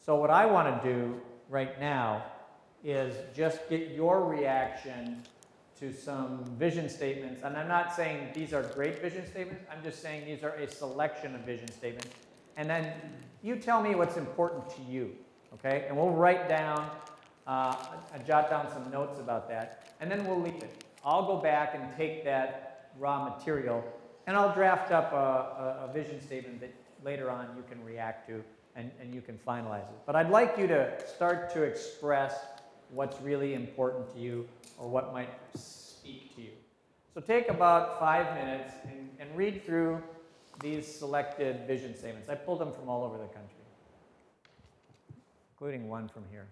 So what I want to do right now is just get your reaction to some vision statements. And I'm not saying these are great vision statements, I'm just saying these are a selection of vision statements. And then you tell me what's important to you, okay? And we'll write down, jot down some notes about that, and then we'll leave it. I'll go back and take that raw material, and I'll draft up a vision statement that later on you can react to, and you can finalize it. But I'd like you to start to express what's really important to you or what might speak to you. So take about 5 minutes and read through these selected vision statements. I pulled them from all over the country, including one from here.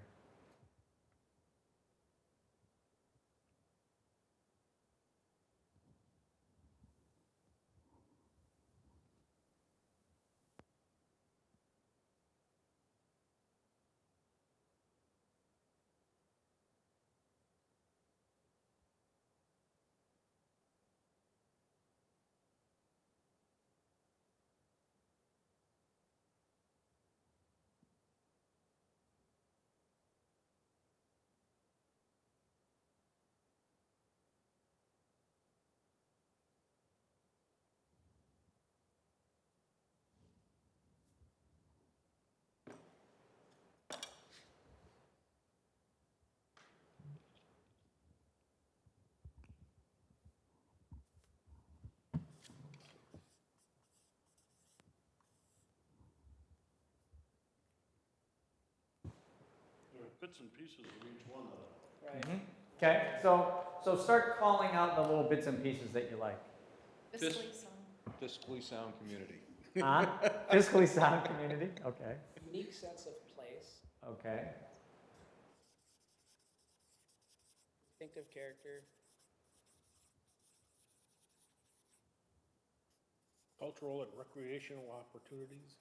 Bits and pieces of each one of them. Right. Mm-hmm. Okay, so start calling out the little bits and pieces that you like. Fiscally sound community. Fiscally sound community, okay. Unique sense of place, Okay. distinctive character, Cultural and recreational opportunities.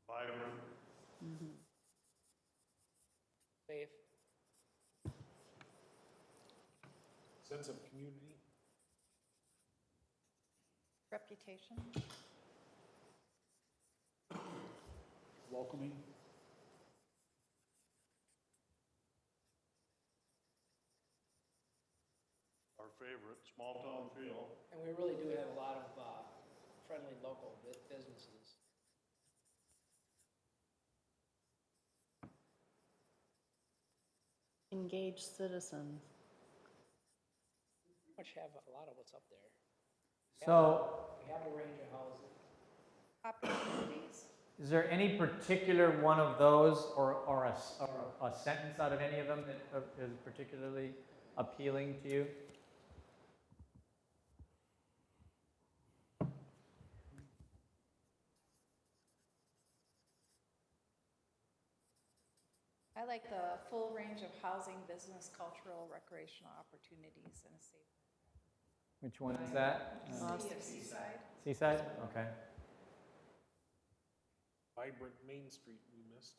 Vibrant. safe, Sense of community. Reputation. Welcoming. Our favorite, small town feel. and we really do have a lot of friendly local businesses. Engaged citizens. We pretty much have a lot of what's up there. So, We have a range of houses. Opportunities. is there any particular one of those or a sentence out of any of them that is particularly appealing to you? I like the full range of housing, business, cultural, recreational opportunities in a safe. Which one is that? City of Seaside. Seaside? Okay. Vibrant Main Street we missed.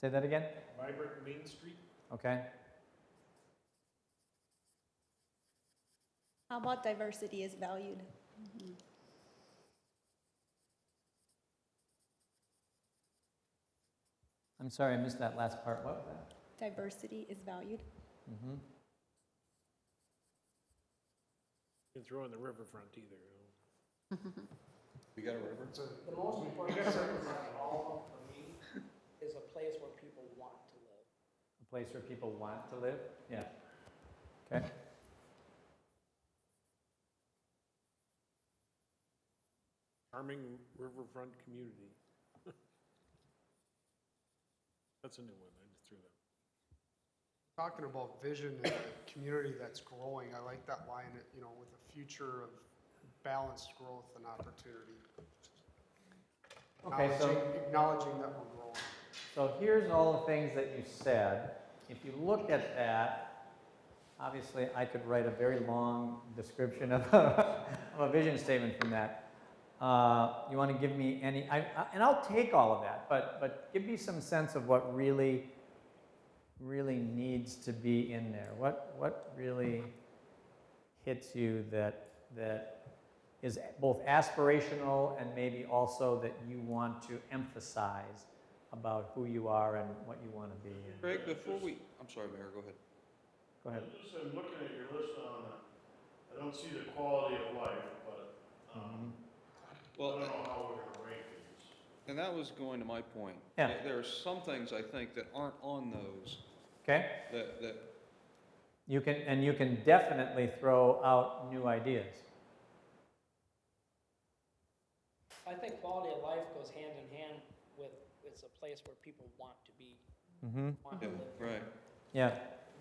Say that again? Vibrant Main Street. Okay. How about diversity is valued? I'm sorry, I missed that last part. What was that? Diversity is valued. Mm-hmm. You can throw in the riverfront either. We got a river? The most important thing of all for me is a place where people want to live. A place where people want to live? Yeah. Okay. Charming riverfront community. That's a new one, I just threw that. Talking about vision and a community that's growing, I like that line, you know, with a future of balanced growth and opportunity. Okay, so Acknowledging that we're growing. So here's all the things that you said. If you look at that, obviously I could write a very long description of a vision statement from that. You want to give me any, and I'll take all of that, but give me some sense of what really needs to be in there. What really hits you that is both aspirational and maybe also that you want to emphasize about who you are and what you want to be. Craig, before we, I'm sorry, Mayor, go ahead. Go ahead. I'm looking at your list on, I don't see the quality of life, but Well, I don't know how we're going to rank these. and that was going to my point. Yeah. There are some things I think that aren't on those Okay? that You can definitely throw out new ideas. I think quality of life goes hand in hand with it's a place where people want to be, Mm-hmm. want to live. right. Yeah.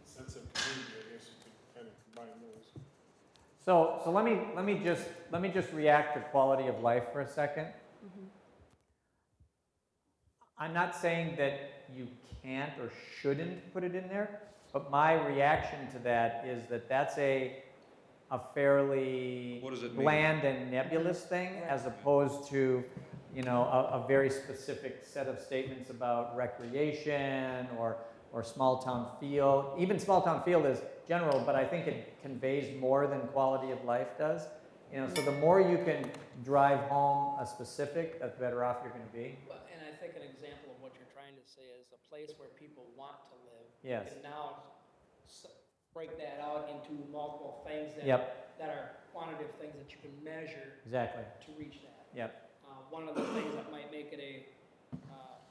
Sense of community, I guess you could kind of combine those. So let me just react to quality of life for a second. I'm not saying that you can't or shouldn't put it in there, but my reaction to that is that that's a fairly What does it mean? bland and nebulous thing, as opposed to, you know, a very specific set of statements about recreation or small town feel. Even small town feel is general, but I think it conveys more than quality of life does. You know, so the more you can drive home a specific, the better off you're going to be. And I think an example of what you're trying to say is a place where people want to live. Yes. And now break that out into multiple things that, Yep. that are quantitative things that you can measure Exactly. to reach that. Yep. One of the things that might make it a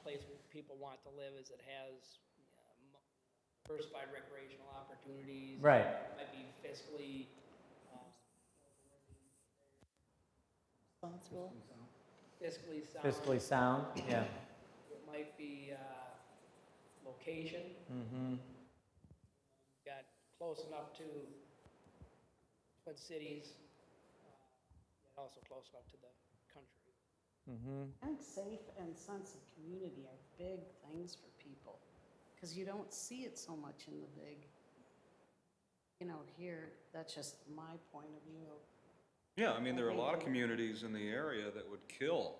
place where people want to live is it has diversified recreational opportunities. Right. It might be fiscally Responsible. fiscally sound. Fiscally sound. Yeah. It might be location. Mm-hmm. Got close enough to Twin Cities, yet also close enough to the country. Mm-hmm. I think safe and sense of community are big things for people, because you don't see it so much in the big, you know, here, that's just my point of view. Yeah, I mean, there are a lot of communities in the area that would kill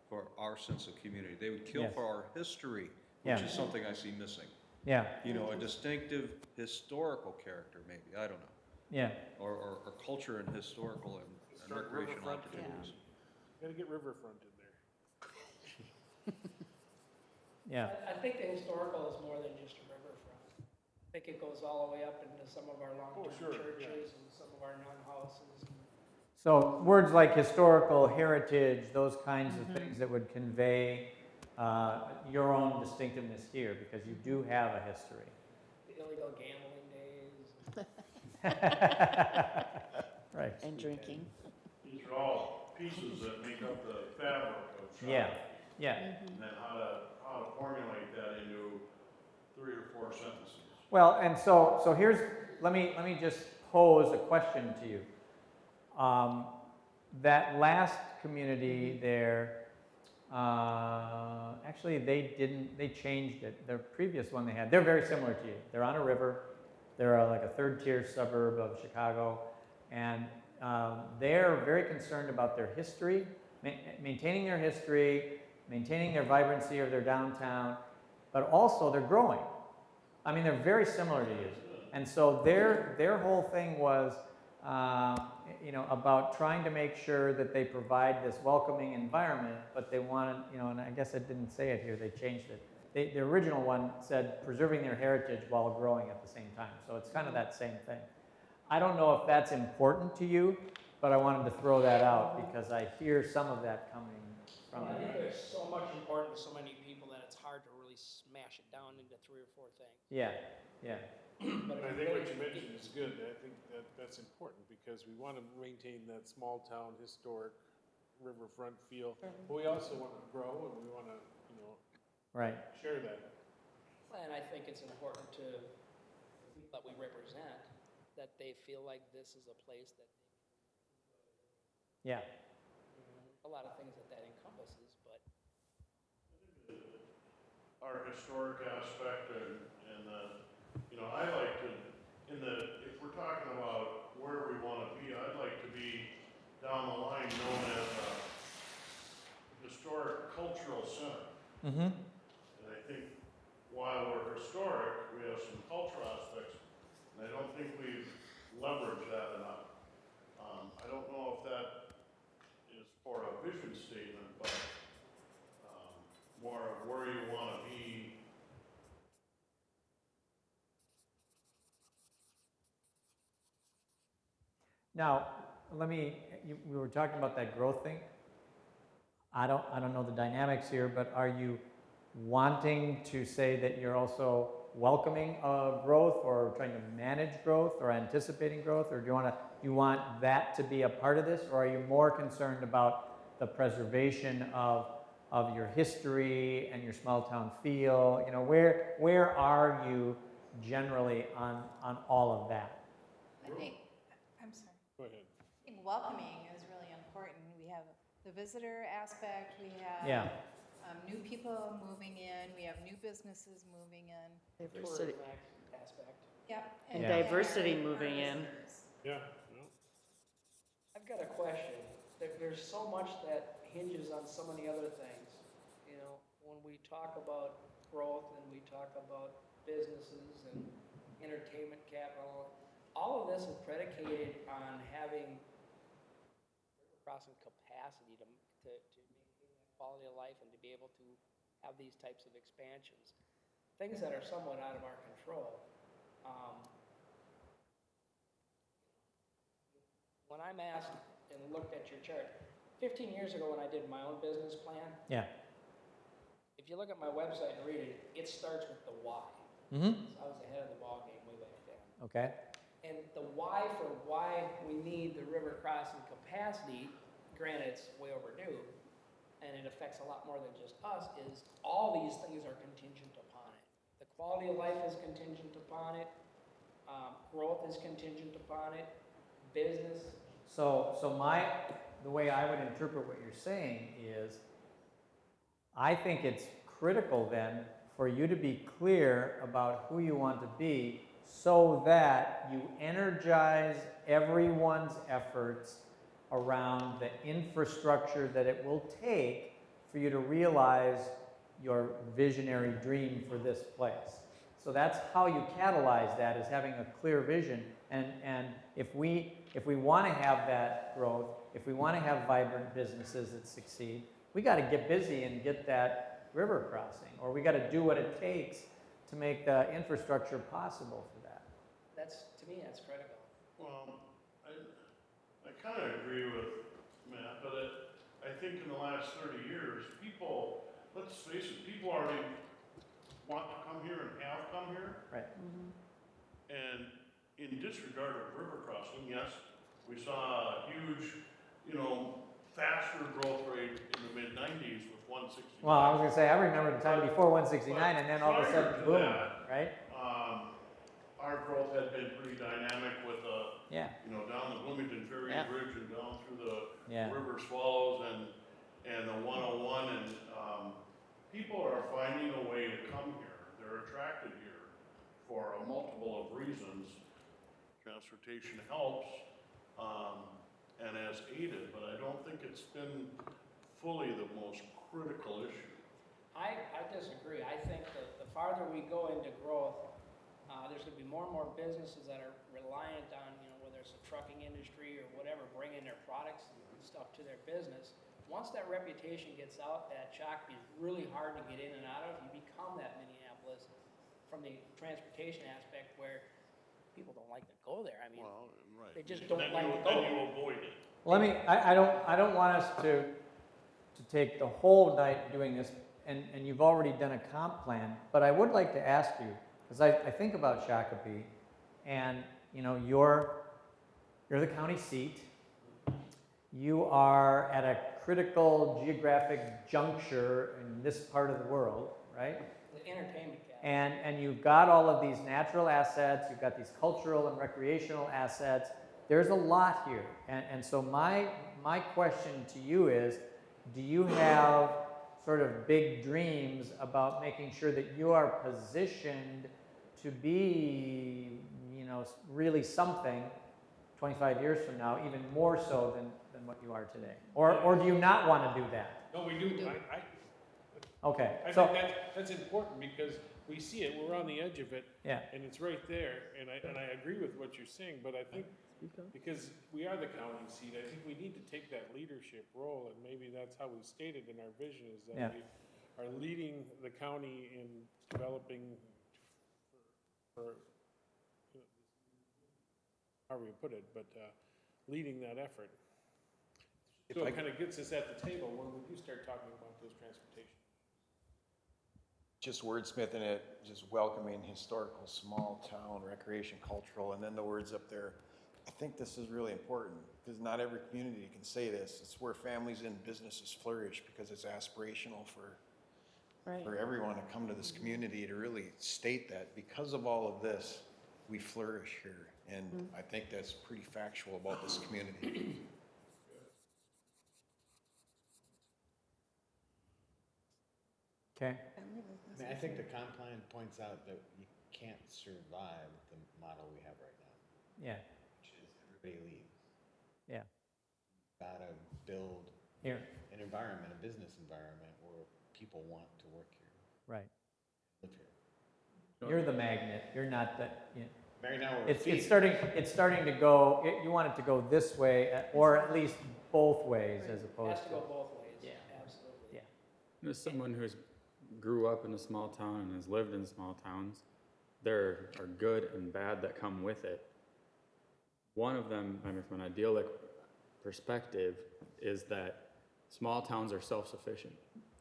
for our sense of community. They would kill Yes. for our history, which Yeah. is something I see missing. Yeah. You know, a distinctive historical character, maybe, I don't know. Yeah. Or culture and historical and Start recreational riverfront. opportunities. Gotta get riverfront in there. Yeah. I think the historical is more than just a riverfront. I think it goes all the way up into some of our long-term churches and some of our nun-houses. So words like historical, heritage, those kinds of things that would convey your own distinctiveness here, because you do have a history. The illegal gambling days. Right. And drinking. These are all pieces that make up the fabric of Shakopee. Yeah. Yeah. And then how to formulate that into 3 or 4 sentences. Well, and so here's, let me just pose a question to you. That last community there, Actually, they changed it. The previous one they had, they're very similar to you. They're on a river. They're like a third-tier suburb of Chicago. And they're very concerned about their history, maintaining their history, maintaining their vibrancy of their downtown, but also they're growing. I mean, they're very similar to you. And so their whole thing was, you know, about trying to make sure that they provide this welcoming environment, but they wanted, you know, and I guess I didn't say it here, they changed it. The original one said preserving their heritage while growing at the same time. So it's kind of that same thing. I don't know if that's important to you, but I wanted to throw that out because I hear some of that coming from I think there's so much important to so many people that it's hard to really smash it down into 3 or 4 things. Yeah, yeah. But I think what you mentioned is good. I think that's important because we want to maintain that small town historic riverfront feel. But we also want to grow and we want to, you know, right, share that. And I think it's important to the people that we represent that they feel like this is a place that yeah. a lot of things that encompasses, but our historic aspect and you know, I like to, if we're talking about where we want to be, I'd like to be down the line known as a historic cultural center. Mm-hmm. And I think while we're historic, we have some cultural aspects, and I don't think we've leveraged that enough. I don't know if that is for a vision statement, but more of where you want to be. Now, we were talking about that growth thing. I don't know the dynamics here, but are you wanting to say that you're also welcoming growth or trying to manage growth or anticipating growth, or do you want that to be a part of this, or are you more concerned about the preservation of your history and your small town feel? You know, where are you generally on all of that? I think, I'm sorry. Go ahead. I think welcoming is really important. We have the visitor aspect, we have Yeah. New people moving in, we have new businesses moving in. Diversity. tourism aspect. Yep. And Yeah. diversity our moving in. visitors. Yeah. No. I've got a question. There's so much that hinges on so many other things. You know, when we talk about growth and we talk about businesses and entertainment capital, all of this is predicated on having river crossing capacity to maintain that quality of life and to be able to have these types of expansions. Things that are somewhat out of our control. When I'm asked and looked at your chart, 15 years ago when I did my own business plan, Yeah. if you look at my website and read it, it starts with the why. Mm-hmm. So I was ahead of the ball game way back then. Okay. And the why for why we need the river crossing capacity, granted it's way overdue, and it affects a lot more than just us, is all these things are contingent upon it. The quality of life is contingent upon it, growth is contingent upon it, business. So the way I would interpret what you're saying is, I think it's critical then for you to be clear about who you want to be so that you energize everyone's efforts around the infrastructure that it will take for you to realize your visionary dream for this place. So that's how you catalyze that, is having a clear vision. And if we want to have that growth, if we want to have vibrant businesses that succeed, we got to get busy and get that river crossing, or we got to do what it takes to make the infrastructure possible for that. To me, that's critical. Well, I kind of agree with Matt, but I think in the last 30 years, people, let's face it, people already want to come here and have come here. Right. Mm-hmm. And in disregard of river crossing, yes, we saw a huge, faster growth rate in the mid-90s with 169. Well, I was going to say, I remember the time before 169, and then all of a Prior sudden, to boom, that, right? Our growth had been pretty dynamic with, Yeah. down the Bloomington Ferry Yeah. Bridge and down through the Yeah. River Swallows and the 101 and people are finding a way to come here. They're attracted here for a multiple of reasons. Transportation helps, and has aided, but I don't think it's been fully the most critical issue. I disagree. I think that the farther we go into growth, there's gonna be more and more businesses that are reliant on, whether it's the trucking industry or whatever, bringing their products and stuff to their business. Once that reputation gets out, that Shakopee is really hard to get in and out of. You become that Minneapolis from the transportation aspect where people don't like to go there. I mean, Well, right. they just don't Then like you, to go then there. you avoid it. I don't want us to take the whole night doing this, and you've already done a comp plan, but I would like to ask you, because I think about Shakopee, and you're the county seat. You are at a critical geographic juncture in this part of the world, right? The entertainment cap. And you've got all of these natural assets, you've got these cultural and recreational assets. There's a lot here. And so my question to you is, do you have sort of big dreams about making sure that you are positioned to be, really something 25 years from now, even more so than what you are today? Or do you not want to do that? No, we do. Okay. I So think that's important because we see it, we're on the edge of it. Yeah. And it's right there, and I agree with what you're saying, but I think because we are the county seat, I think we need to take that leadership role, and maybe that's how we stated in our vision, is that we are leading the county in developing for however you put it, but leading that effort. So it kind of gets us at the table when we do start talking about those transportation. Just wordsmithing it, just welcoming historical, small town, recreation, cultural, and then the words up there. I think this is really important because not every community can say this. It's where families and businesses flourish because it's aspirational for everyone to come to this community to really state that because of all of this, we flourish here. And I think that's pretty factual about this community. Okay. I think the comp plan points out that you can't survive the model we have right now. Yeah. Which is everybody leaves. Yeah. Gotta build Here. an environment, a business environment where people want to work here. Right. Live here. You're the magnet. You're not the. Right now we're It's starting to go. You want it to go this way, or at least both ways, as It opposed has to go both ways. Yeah. Absolutely. Yeah. As someone who's grew up in a small town and has lived in small towns, there are good and bad that come with it. One of them, I mean, from an idyllic perspective, is that small towns are self-sufficient.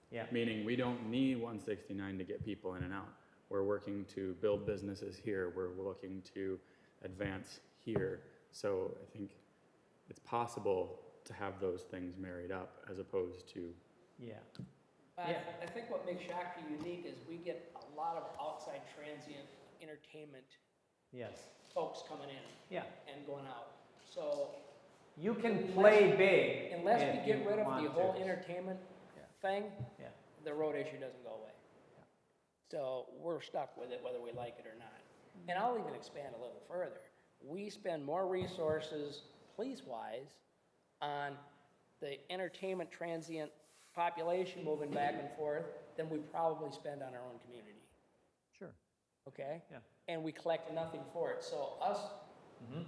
Yeah. Meaning we don't need 169 to get people in and out. We're working to build businesses here. We're looking to advance here. So I think it's possible to have those things married up as opposed to. Yeah. I think what makes Shakopee unique is we get a lot of outside transient entertainment folks coming in and going out. So you can play big. Unless we if get you rid of want the whole to. entertainment thing, the road issue doesn't go away. So we're stuck with it whether we like it or not. And I'll even expand a little further. We spend more resources, police-wise, on the entertainment transient population moving back and forth than we probably spend on our own community. Sure. Okay? Yeah. And we collect nothing for it. So us,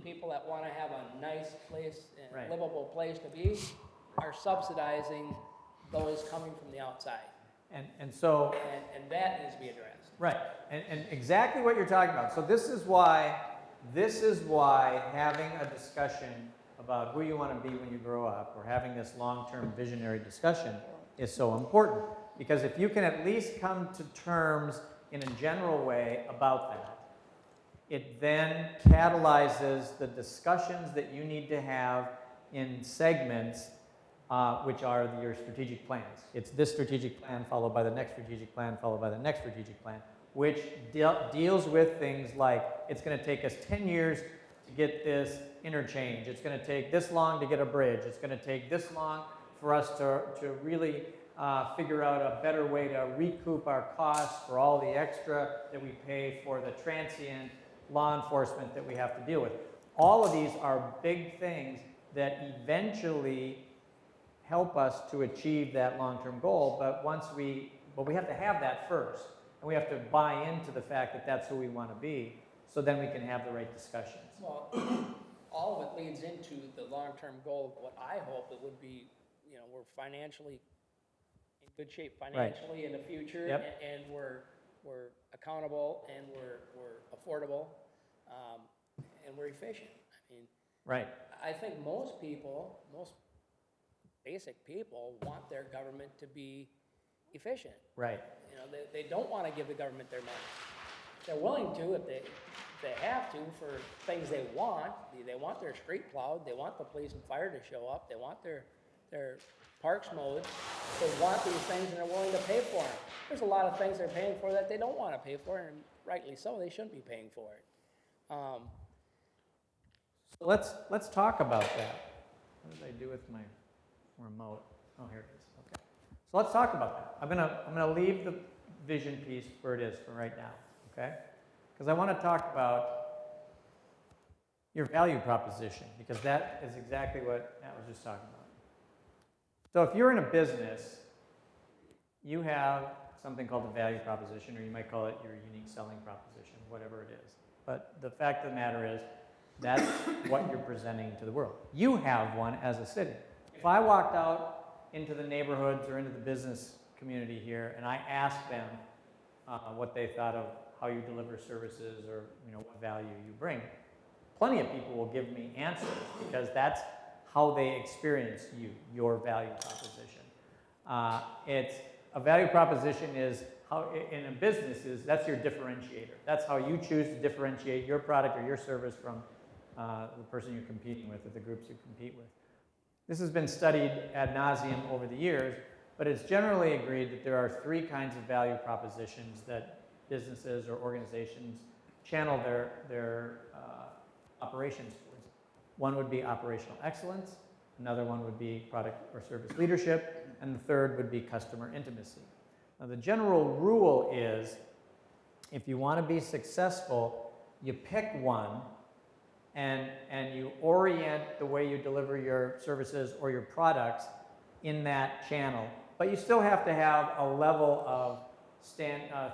people that want to have a nice place, and livable place to be, are subsidizing those coming from the outside. And so. And that needs to be addressed. Right. And exactly what you're talking about. So this is why having a discussion about who you want to be when you grow up, or having this long-term visionary discussion, is so important. Because if you can at least come to terms in a general way about that, it then catalyzes the discussions that you need to have in segments, which are your strategic plans. It's this strategic plan followed by the next strategic plan followed by the next strategic plan, which deals with things like it's going to take us 10 years to get this interchange. It's going to take this long to get a bridge. It's going to take this long for us to really figure out a better way to recoup our costs for all the extra that we pay for the transient law enforcement that we have to deal with. All of these are big things that eventually help us to achieve that long-term goal, but we have to have that first, and we have to buy into the fact that that's who we want to be, so then we can have the right discussions. Well, all of it leads into the long-term goal of what I hope it would be, you know, we're financially in good shape financially in the future, Yep. and we're accountable, and we're affordable, and we're efficient. I mean, Right. I think most people, most basic people want their government to be efficient. Right. You know, they don't want to give the government their money. They're willing to if they have to for things they want. They want their street plowed. They want the police and fire to show up. They want their parks mowed. They want these things, and they're willing to pay for them. There's a lot of things they're paying for that they don't want to pay for, and rightly so. They shouldn't be paying for it. So let's talk about that. What did I do with my remote? Oh, here it is. Okay. So let's talk about that. I'm gonna leave the vision piece where it is for right now. Okay? Because I want to talk about your value proposition, because that is exactly what Matt was just talking about. So if you're in a business, you have something called a value proposition, or you might call it your unique selling proposition, whatever it is. But the fact of the matter is, that's what you're presenting to the world. You have one as a city. If I walked out into the neighborhoods or into the business community here, and I asked them what they thought of how you deliver services, or what value you bring, plenty of people will give me answers, because that's how they experience your value proposition. It's a value proposition is how in a business that's your differentiator. That's how you choose to differentiate your product or your service from the person you're competing with, or the groups you compete with. This has been studied ad nauseum over the years, but it's generally agreed that there are three kinds of value propositions that businesses or organizations channel their operations towards. One would be operational excellence, another one would be product or service leadership, and the third would be customer intimacy. Now, the general rule is, if you want to be successful, you pick one, and you orient the way you deliver your services or your products in that channel. But you still have to have a level of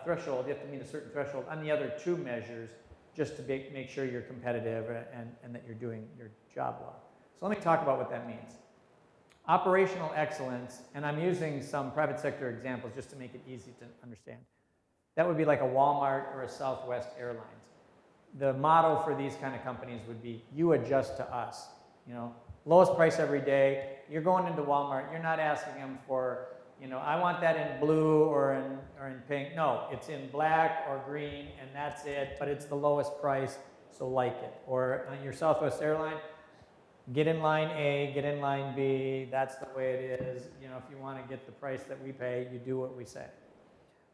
threshold. You have to meet a certain threshold on the other two measures, just to make sure you're competitive and that you're doing your job well. So let me talk about what that means. Operational excellence, and I'm using some private sector examples just to make it easy to understand. That would be like a Walmart or a Southwest Airlines. The motto for these kind of companies would be, you adjust to us. Lowest price every day. You're going into Walmart, you're not asking them for, I want that in blue or in pink. No, it's in black or green, and that's it, but it's the lowest price, so like it. Or on your Southwest Airline, get in line A, get in line B, that's the way it is. If you want to get the price that we pay, you do what we say.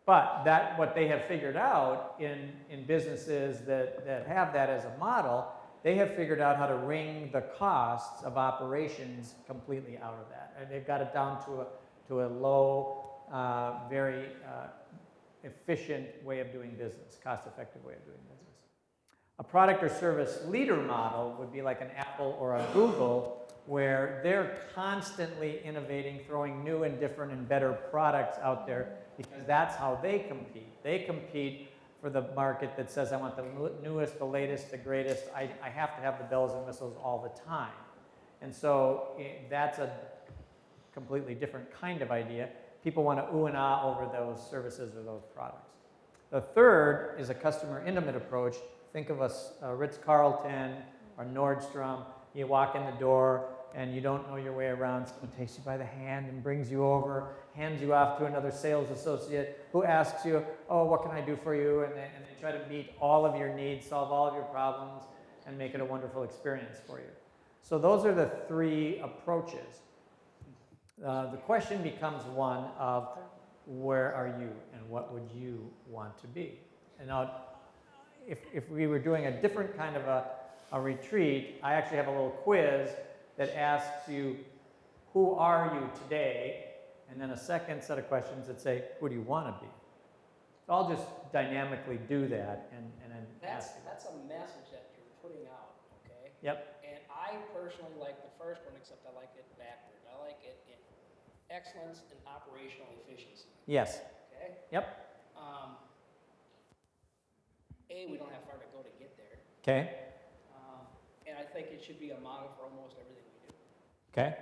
But what they have figured out in businesses that have that as a model, they have figured out how to wring the costs of operations completely out of that. And they've got it down to a low, very efficient way of doing business, cost-effective way of doing business. A product or service leader model would be like an Apple or a Google, where they're constantly innovating, throwing new and different and better products out there, because that's how they compete. They compete for the market that says, I want the newest, the latest, the greatest. I have to have the bells and whistles all the time. And so that's a completely different kind of idea. People want to ooh and ah over those services or those products. The third is a customer intimate approach. Think of a Ritz-Carlton or Nordstrom. You walk in the door, and you don't know your way around. Someone takes you by the hand and brings you over, hands you off to another sales associate who asks you, oh, what can I do for you? And they try to meet all of your needs, solve all of your problems, and make it a wonderful experience for you. So those are the three approaches. The question becomes one of, where are you, and what would you want to be? And now, if we were doing a different kind of a retreat, I actually have a little quiz that asks you, who are you today, and then a second set of questions that say, who do you want to be? So I'll just dynamically do that and then ask you. That's a message that you're putting out, okay? Yep. And I personally like the first one, except I like it backward. I like it in excellence and operational efficiency. Yes. Okay? Yep. We don't have far to go to get there. Okay. And I think it should be a model for almost everything we do. Okay.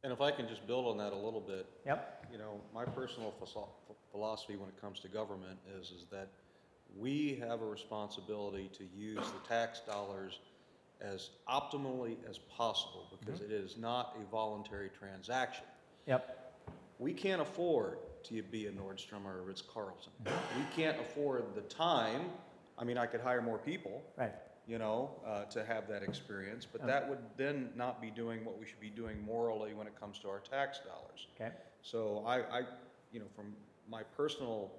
And if I can just build on that a little bit. Yep. You know, my personal philosophy when it comes to government is that we have a responsibility to use the tax dollars as optimally as possible because it is not a voluntary transaction. Yep. We can't afford to be a Nordstrom or a Ritz-Carlton. We can't afford the time. I mean, I could hire more people. Right. You know, to have that experience, but that would then not be doing what we should be doing morally when it comes to our tax dollars. Okay. So I you know, from my personal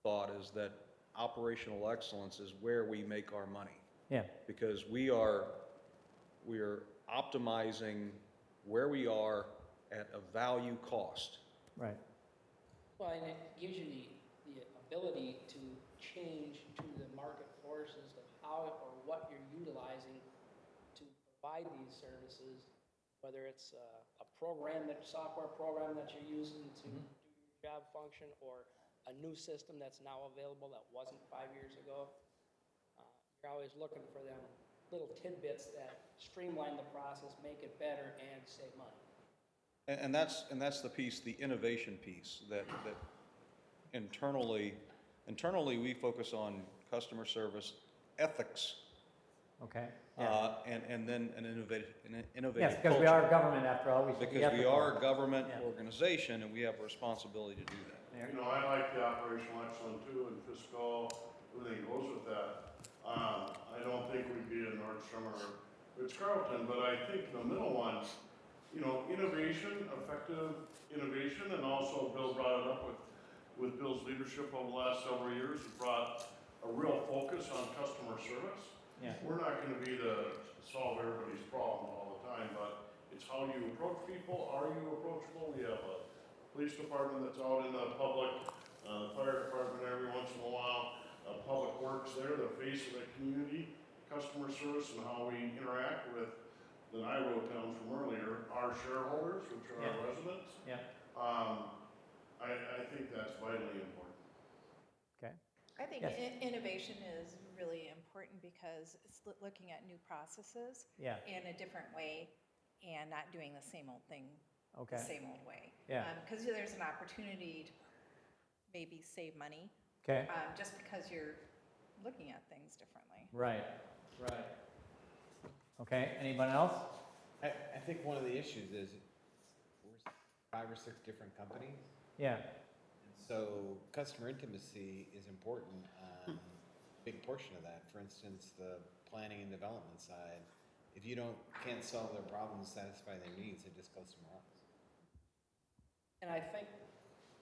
thought is that operational excellence is where we make our money. Yeah. Because we are optimizing where we are at a value cost. Right. Well, and it gives you the ability to change to the market forces of how or what you're utilizing to provide these services, whether it's a software program that you're using to do your job function or a new system that's now available that wasn't 5 years ago. You're always looking for them little tidbits that streamline the process, make it better, and save money. And that's the piece, the innovation piece that internally we focus on customer service, ethics. Okay. And then an innovative Yes, because culture. we are government after all. Because we are a government organization and we have a responsibility to do that. You know, I like the operational excellence too and fiscal, everything goes with that. I don't think we'd be a Nordstrom or Ritz-Carlton, but I think the middle one, you know, innovation, effective innovation, and also Bill brought it up with Bill's leadership over the last several years, it brought a real focus on customer service. Yeah. We're not going to be to solve everybody's problems all the time, but it's how you approach people. Are you approachable? We have a police department that's out in the public, the fire department every once in a while, public works there, the face of the community, customer service, and how we interact with, that I wrote down from earlier, our shareholders, which are our residents. Yeah. I think that's vitally important. Okay. I think Yes. innovation is really important because it's looking at new processes Yeah. in a different way and not doing the same old thing Okay. the same old way. Yeah. Because there's an opportunity to maybe save money. Okay. Just because you're looking at things differently. Right. Right. Okay. Anyone else? I think one of the issues is we're 5 or 6 different companies. Yeah. And so customer intimacy is important on a big portion of that. For instance, the planning and development side. If you can't solve their problems, satisfy their needs, it just goes somewhere else. And I think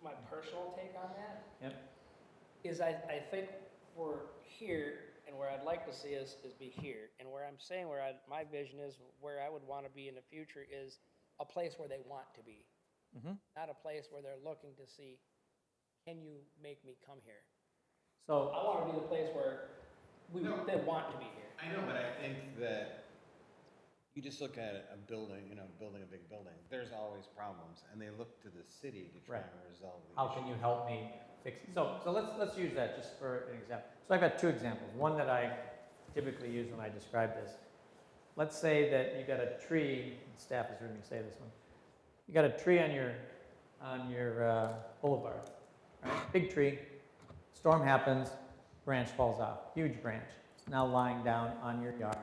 my personal take on that Yep. is I think we're here, and where I'd like to see us is be here. And where I'm saying my vision is where I would want to be in the future is a place where they want to be. Mm-hmm. Not a place where they're looking to see, can you make me come here? So I want to be the place where they want to be here. I know, but I think that you just look at a building, building a big building, there's always problems, and they look to the city to try and resolve the How issue. can you help me fix it? So let's use that just for an example. So I've got 2 examples. One that I typically use when I describe this. Let's say that you got a tree. Staff has heard me say this one. You got a tree on your boulevard, right? Big tree. Storm happens. Branch falls off. Huge branch. It's now lying down on your yard.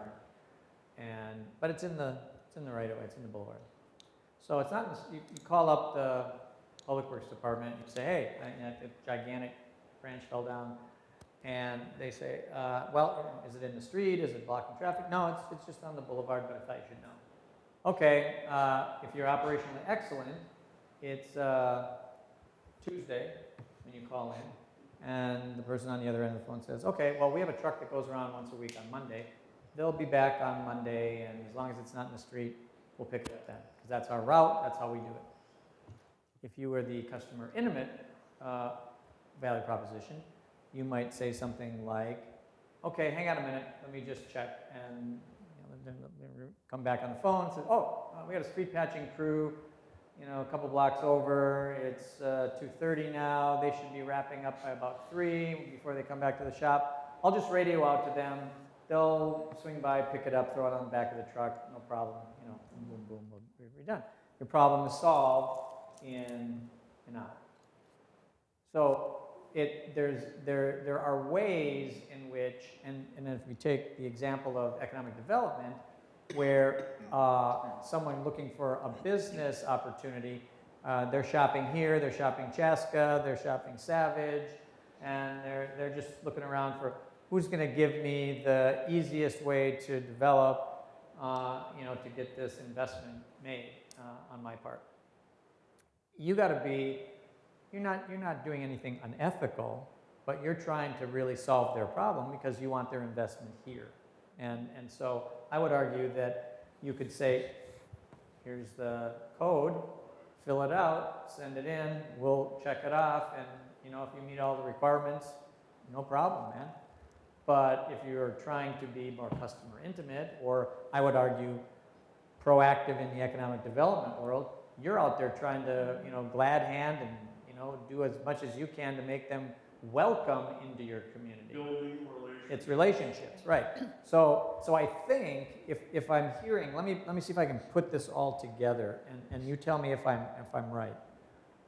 But it's in the right of way. It's in the boulevard. So it's not. You call up the Public Works Department. You say, hey, a gigantic branch fell down, and they say, well, is it in the street? Is it blocking traffic? No, it's just on the boulevard. But I thought you should know. Okay, if you're operationally excellent, it's Tuesday when you call in, and the person on the other end of the phone says, okay, well, we have a truck that goes around once a week on Monday. They'll be back on Monday, and as long as it's not in the street, we'll pick it up then. Because that's our route, that's how we do it. If you were the customer intimate value proposition, you might say something like, okay, hang on a minute, let me just check, and then come back on the phone and say, oh, we got a street patching crew, a couple blocks over, it's 2:30 now, they should be wrapping up by about 3 before they come back to the shop. I'll just radio out to them, they'll swing by, pick it up, throw it on the back of the truck, no problem, boom, boom, boom, we're done. Your problem is solved in an hour. So there are ways in which, and if we take the example of economic development, where someone looking for a business opportunity, they're shopping here, they're shopping Chaska, they're shopping Savage, and they're just looking around for who's going to give me the easiest way to develop, to get this investment made on my part. You got to be. You're not doing anything unethical, but you're trying to really solve their problem because you want their investment here. And so I would argue that you could say, here's the code, fill it out, send it in, we'll check it off, and if you meet all the requirements, no problem, man. But if you're trying to be more customer intimate, or I would argue proactive in the economic development world, you're out there trying to, glad hand and do as much as you can to make them welcome into your community. Building relationships. It's relationships, right. So I think if I'm hearing, let me see if I can put this all together, and you tell me if I'm right.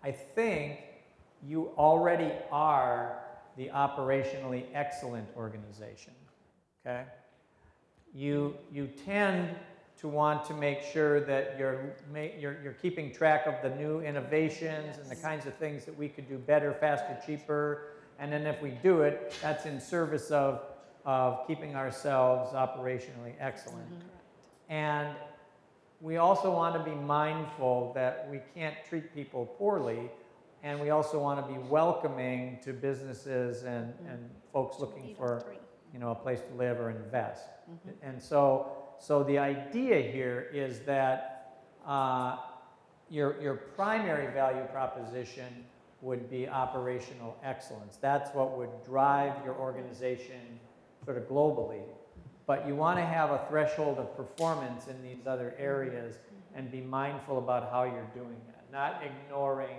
I think you already are the operationally excellent organization, okay? You tend to want to make sure that you're keeping track of the new innovations and the kinds of things that we could do better, faster, cheaper. And then if we do it, that's in service of keeping ourselves operationally excellent. And we also want to be mindful that we can't treat people poorly, and we also want to be welcoming to businesses and folks looking for a place to live or invest. And so the idea here is that your primary value proposition would be operational excellence. That's what would drive your organization sort of globally. But you want to have a threshold of performance in these other areas and be mindful about how you're doing that, not ignoring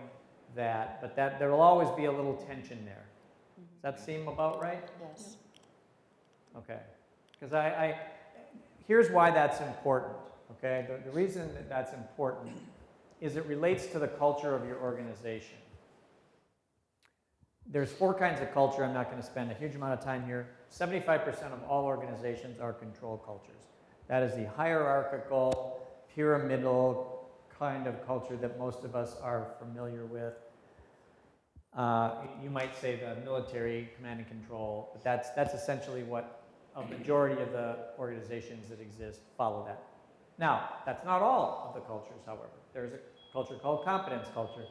that, but that there will always be a little tension there. Does that seem about right? Yes. Okay. Because here's why that's important, okay? The reason that that's important is it relates to the culture of your organization. There's 4 kinds of culture. I'm not going to spend a huge amount of time here. 75% of all organizations are control cultures. That is the hierarchical, pyramidal kind of culture that most of us are familiar with. You might say the military command and control, but that's essentially what a majority of the organizations that exist follow that. Now, that's not all of the cultures, however. There's a culture called competence culture.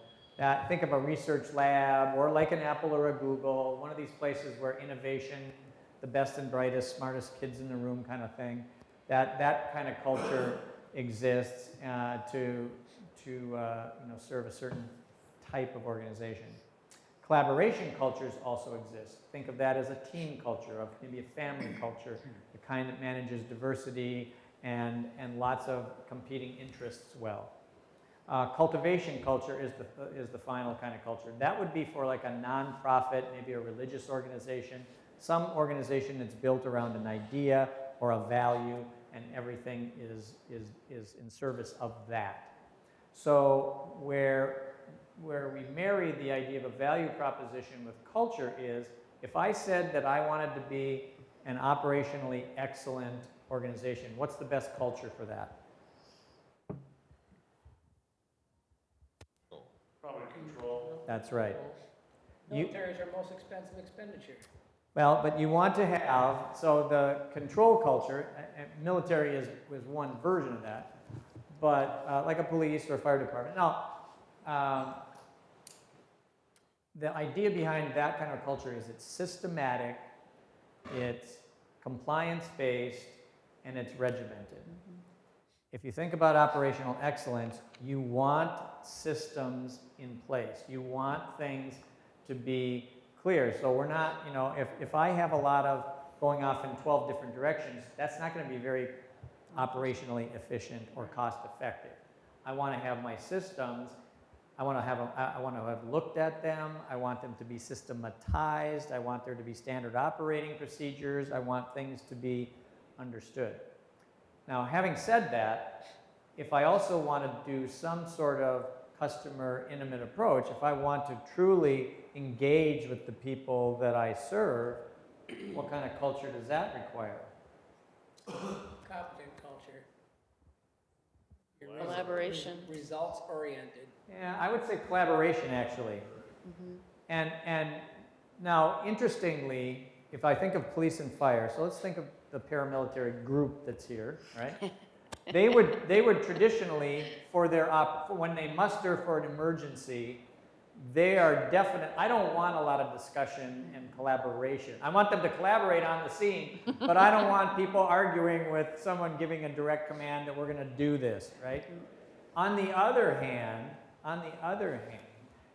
Think of a research lab, or like an Apple or a Google, one of these places where innovation, the best and brightest, smartest kids in the room kind of thing, that kind of culture exists to serve a certain type of organization. Collaboration cultures also exist. Think of that as a team culture, maybe a family culture, the kind that manages diversity and lots of competing interests well. Cultivation culture is the final kind of culture. That would be for like a nonprofit, maybe a religious organization, some organization that's built around an idea or a value, and everything is in service of that. So where we marry the idea of a value proposition with culture is, if I said that I wanted to be an operationally excellent organization, what's the best culture for that? Probably control. That's right. Military is our most expensive expenditure. Well, but you want to have, so the control culture, military is one version of that, but like a police or a fire department. Now, the idea behind that kind of culture is it's systematic, it's compliance-based, and it's regimented. if you think about operational excellence, you want systems in place. You want things to be clear. So we're not, you know, if I have a lot of going off in 12 different directions, that's not going to be very operationally efficient or cost effective. I want to have my systems, I want to have looked at them, I want them to be systematized, I want there to be standard operating procedures, I want things to be understood. Now, having said that, if I also want to do some sort of customer intimate approach, if I want to truly engage with the people that I serve, what kind of culture does that require? Competent culture. Collaboration. Results oriented. Yeah, I would say collaboration, actually. And now, interestingly, if I think of police and fire, so let's think of the paramilitary group that's here, right? They would traditionally, for when they muster for an emergency, they are definite. I don't want a lot of discussion and collaboration. I want them to collaborate on the scene, but I don't want people arguing with someone giving a direct command that we're going to do this, right? On the other hand,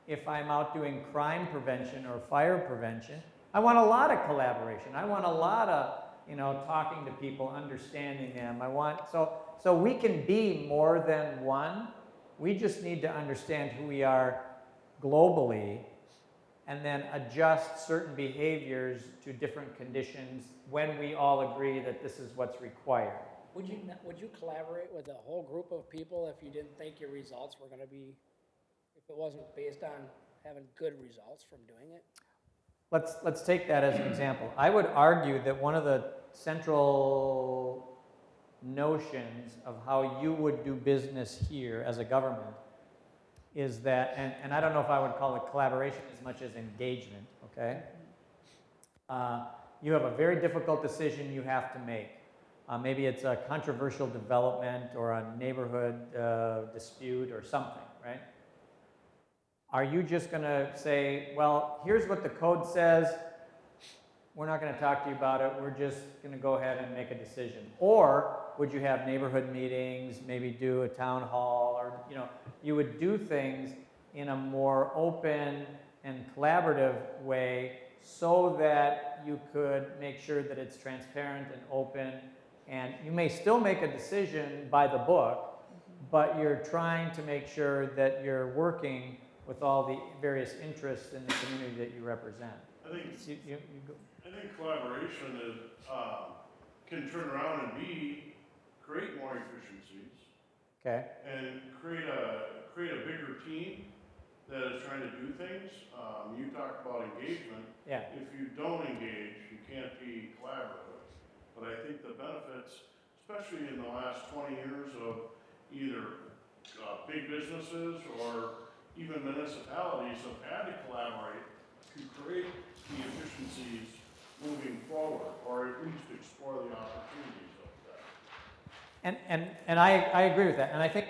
if I'm out doing crime prevention or fire prevention, I want a lot of collaboration. I want a lot of, you know, talking to people, understanding them. So we can be more than one. We just need to understand who we are globally and then adjust certain behaviors to different conditions when we all agree that this is what's required. Would you collaborate with a whole group of people if you didn't think your results were going to be, if it wasn't based on having good results from doing it? Let's take that as an example. I would argue that one of the central notions of how you would do business here as a government is that, and I don't know if I would call it collaboration as much as engagement, okay? You have a very difficult decision you have to make. Maybe it's a controversial development or a neighborhood dispute or something, right? Are you just going to say, well, here's what the code says, we're not going to talk to you about it, we're just going to go ahead and make a decision? Or would you have neighborhood meetings, maybe do a town hall, or, you know, you would do things in a more open and collaborative way so that you could make sure that it's transparent and open, and you may still make a decision by the book, but you're trying to make sure that you're working with all the various interests in the community that you represent. I think collaboration is, can turn around and create more efficiencies. Okay. And create a bigger team that is trying to do things. You talked about engagement. Yeah. If you don't engage, you can't be collaborative. But I think the benefits, especially in the last 20 years of either big businesses or even municipalities have had to collaborate to create the efficiencies moving forward, or at least explore the opportunities of that. And I agree with that, and I think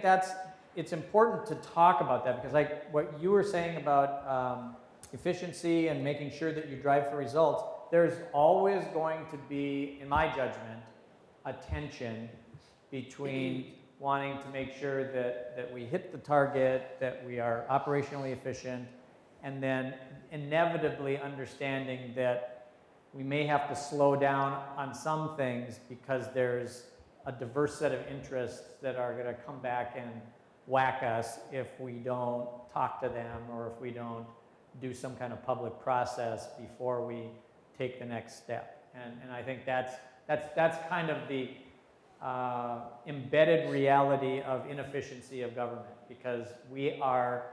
it's important to talk about that, because what you were saying about efficiency and making sure that you drive for results, there's always going to be, in my judgment, a tension between wanting to make sure that we hit the target, that we are operationally efficient, and then inevitably understanding that we may have to slow down on some things because there's a diverse set of interests that are going to come back and whack us if we don't talk to them or if we don't do some kind of public process before we take the next step. And I think that's kind of the embedded reality of inefficiency of government, because we are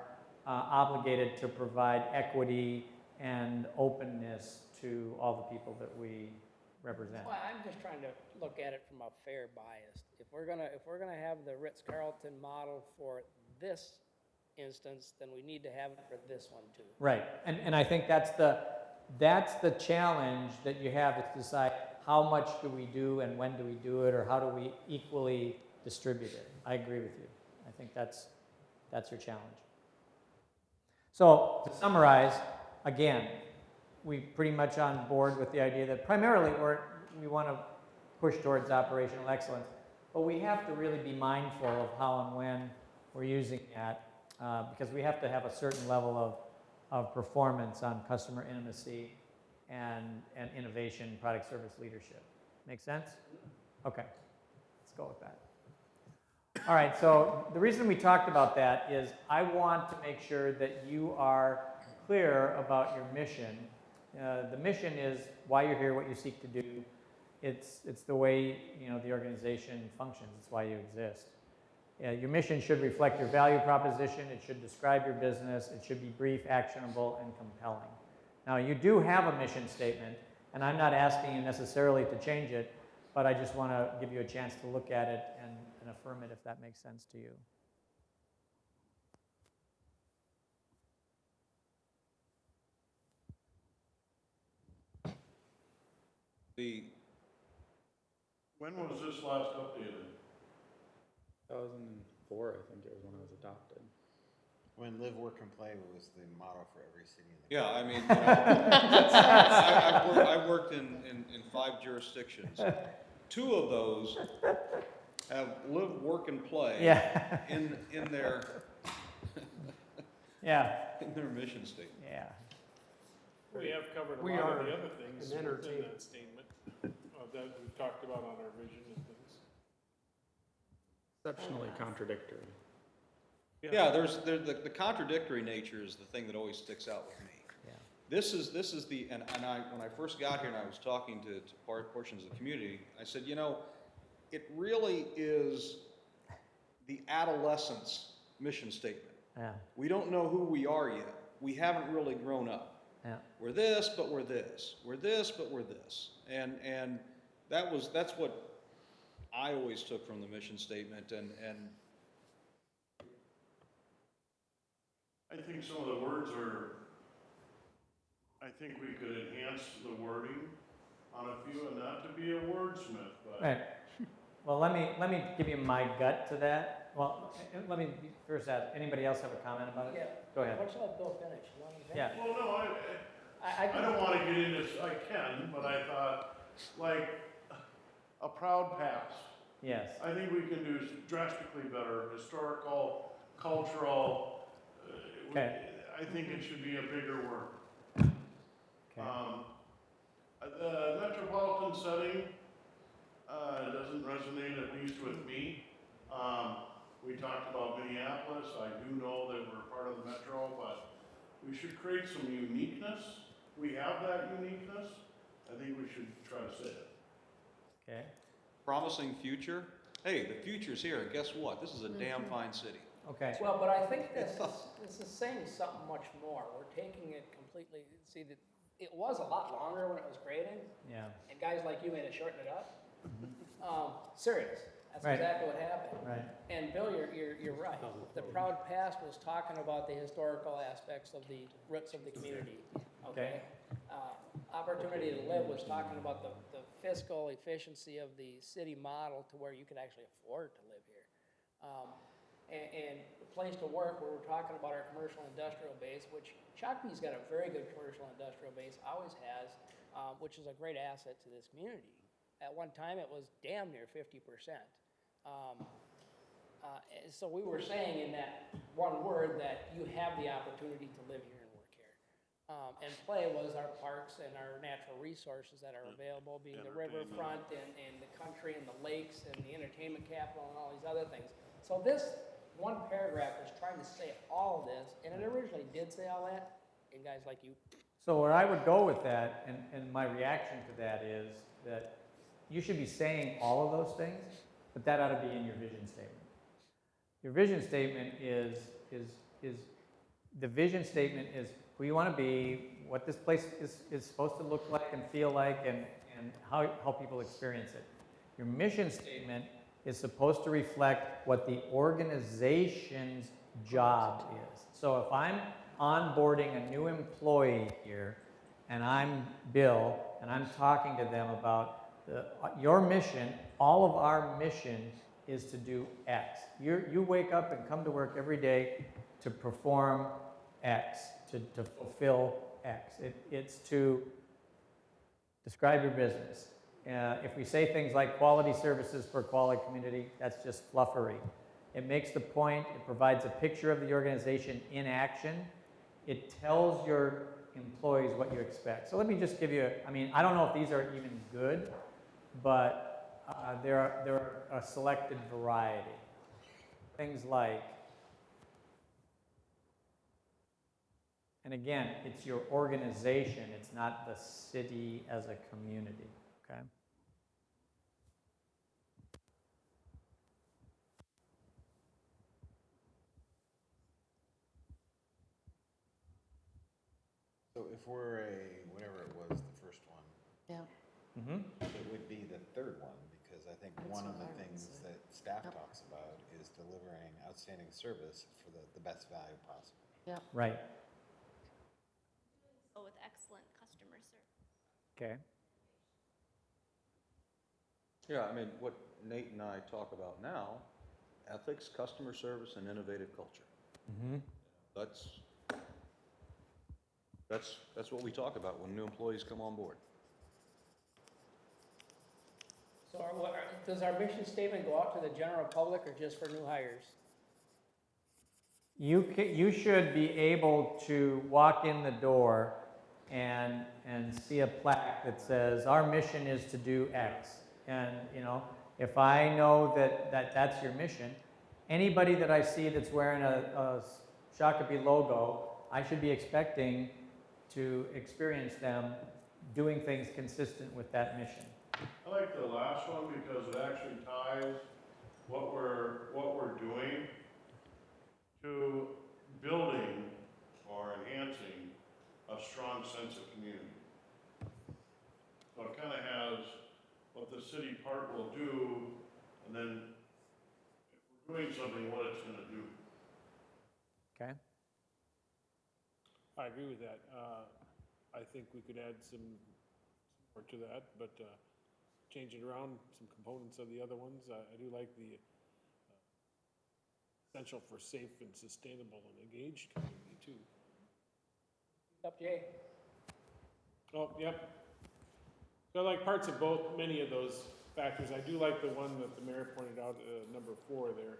obligated to provide equity and openness to all the people that we represent. Well, I'm just trying to look at it from a fair bias. If we're gonna have the Ritz-Carlton model for this instance, then we need to have it for this one too. Right, and I think that's the challenge that you have, is to decide how much do we do and when do we do it, or how do we equally distribute it. I agree with you. I think that's your challenge. So to summarize, again, we're pretty much on board with the idea that primarily we want to push towards operational excellence. but we have to really be mindful of how and when we're using that, because we have to have a certain level of performance on customer intimacy and innovation, product service leadership. Make sense? Okay, let's go with that. All right, so the reason we talked about that is I want to make sure that you are clear about your mission. The mission is why you're here, what you seek to do. It's the way the organization functions. It's why you exist. Your mission should reflect your value proposition. It should describe your business. It should be brief, actionable, and compelling. Now, you do have a mission statement, and I'm not asking you necessarily to change it, but I just want to give you a chance to look at it and affirm it if that makes sense to you. When was this last updated? 2004, I think it was when I was adopted. When live, work, and play was the motto for every city in the Yeah, I mean, I've worked in 5 jurisdictions. 2 of those have live, work, and play in their in their mission statement. Yeah. We have covered a We lot of are the other things an within entertainment. that statement that we've talked about on our vision and things. Exceptionally contradictory. Yeah, the contradictory nature is the thing that always sticks out with me. Yeah. This is the, and when I first got here and I was talking to portions of the community, I said, it really is the adolescence mission statement. Yeah. We don't know who we are yet. We haven't really grown up. Yeah. We're this, but we're this. We're this, but we're this. And that's what I always took from the mission statement, and I think some of the words I think we could enhance the wording on a few, and not to be a wordsmith, but. Right. Well, let me give you my gut to that. Well, let me first ask, anybody else have a comment about it? Yeah. Go ahead. Why don't you let Bill finish? You want him to finish? Yeah. Well, no, I don't want to get into, I can, but I thought, like, a proud past. Yes. I think we can do drastically better, historical, cultural. Okay. I think it should be a bigger word. Okay. The metropolitan setting doesn't resonate, at least with me. We talked about Minneapolis. I do know that we're part of the metro, but we should create some uniqueness. We have that uniqueness. I think we should try to say it. Okay. promising future. Hey, the future's here, and guess what? This is a damn fine city. Okay. Well, but I think this is saying something much more. We're taking it completely, see, that it was a lot longer when it was created, Yeah. and guys like you made it shorten it up. Serious. That's Right. exactly what happened. Right. And Bill, you're right. The proud past was talking about the historical aspects of the roots of the community. Okay. Opportunity to live was talking about the fiscal efficiency of the city model to where you could actually afford to live here. And the place to work, where we're talking about our commercial industrial base, which Shockbee's got a very good commercial industrial base, always has, which is a great asset to this community. At one time, it was damn near 50%. So we were saying in that one word that you have the opportunity to live here and work here. And play was our parks and our natural resources that are available, being the riverfront and the country and the lakes and the entertainment capital and all these other things. So this one paragraph is trying to say all of this, and it originally did say all that, and guys like you. So where I would go with that, and my reaction to that is that you should be saying all of those things, but that ought to be in your vision statement. Your vision statement is the vision statement is who you want to be, what this place is supposed to look like and feel like, and how people experience it. Your mission statement is supposed to reflect what the organization's job is. So if I'm onboarding a new employee here, and I'm Bill, and I'm talking to them about your mission, all of our mission is to do X. You wake up and come to work every day to perform X, to fulfill X. It's to describe your business. If we say things like quality services for a quality community, that's just fluffery. It makes the point, it provides a picture of the organization in action. It tells your employees what you expect. So let me just give you, I don't know if these are even good, but there are a selected variety. Things like, and again, it's your organization, it's not the city as a community, okay? So if we're whatever it was, the first one, Yeah. it would be the third one, because I think one of the things that staff talks about is delivering outstanding service for the best value possible. Yeah. Right. So with excellent customer service. Okay. Yeah, I mean, what Nate and I talk about now, ethics, customer service, and innovative culture. That's what we talk about when new employees come on board. So does our mission statement go out to the general public or just for new hires? You should be able to walk in the door and see a plaque that says, our mission is to do X. And, if I know that's your mission, anybody that I see that's wearing a Shakopee logo, I should be expecting to experience them doing things consistent with that mission. I like the last one because it actually ties what we're doing to building or enhancing a strong sense of community. So it kind of has what the city park will do, and then if we're doing something, what it's going to do. Okay. I agree with that. I think we could add some more to that, but change it around, some components of the other ones. I do like the essential for safe and sustainable and engaged community too. Up, Jay? Oh, yep. So I like parts of both, many of those factors. I do like the one that the mayor pointed out, number 4 there.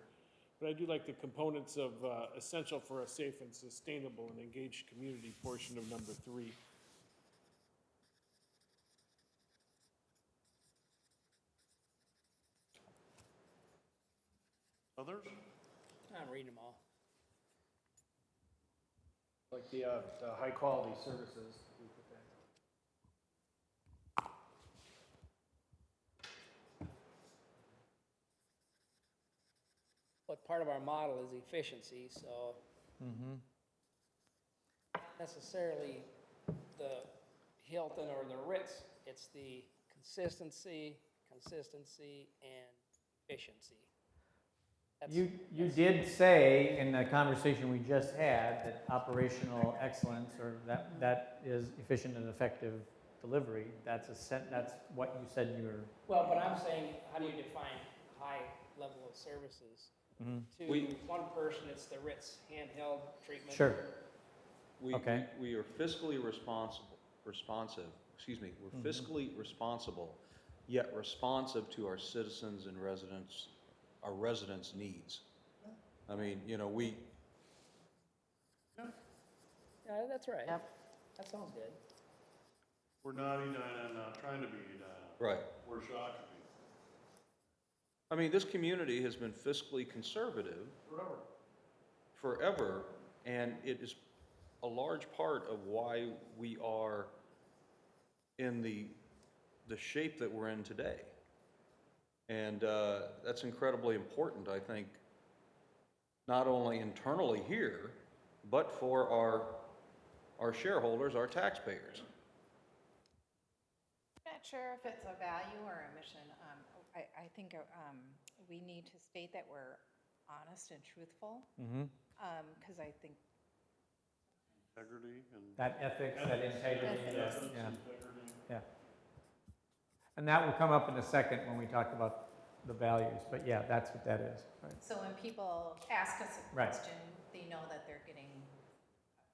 But I do like the components of essential for a safe and sustainable and engaged community portion of number 3. Others? I'm reading them all. Like the high quality services. we put that. But part of our model is efficiency, so not necessarily the Hilton or the Ritz, it's the consistency, and efficiency. You did say in the conversation we just had that operational excellence, or that is efficient and effective delivery. That's what you said you were. Well, but I'm saying, how do you define high level of services? To one person, it's the Ritz handheld treatment. Sure. We are fiscally responsive. Excuse me. We're fiscally responsible, yet responsive to our citizens and residents. Our residents' needs. I mean, we. Yeah, that's right. Yep. That sounds good. We're not Edina, not trying to be Edina. Right. We're Shakopee. I mean, this community has been fiscally conservative forever, and it is a large part of why we are in the shape that we're in today. And that's incredibly important, I think, not only internally here, but for our shareholders, our taxpayers. I'm not sure if it's a value or a mission. I think we need to state that we're honest and truthful, because I think Integrity and that ethics, that integrity, integrity. Yeah. And that will come up in a second when we talk about the values, but yeah, that's what that is. Right. so when people ask us a Right. question, they know that they're getting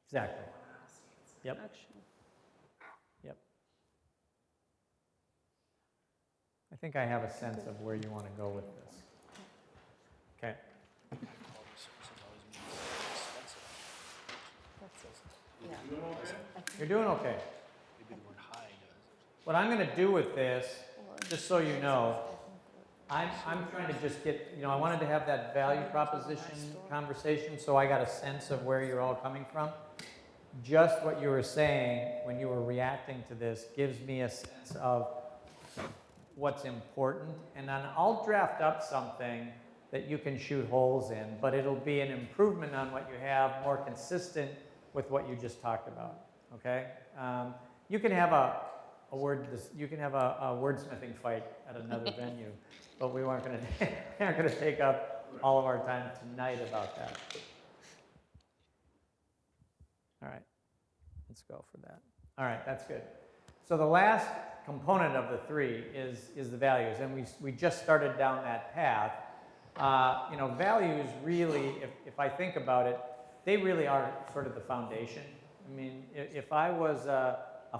Exactly. honesty. Yep. Actually. Yep. I think I have a sense of where you want to go with this. Okay. You're doing okay. What I'm going to do with this, just so you know, I'm trying to just get, I wanted to have that value proposition conversation, so I got a sense of where you're all coming from. Just what you were saying when you were reacting to this gives me a sense of what's important, and then I'll draft up something that you can shoot holes in, but it'll be an improvement on what you have, more consistent with what you just talked about. Okay? You can have a wordsmithing fight at another venue, but we aren't going to take up all of our time tonight about that. All right, let's go for that. All right, that's good. So the last component of the three is the values, and we just started down that path. Values really, if I think about it, they really are sort of the foundation. I mean, if I was a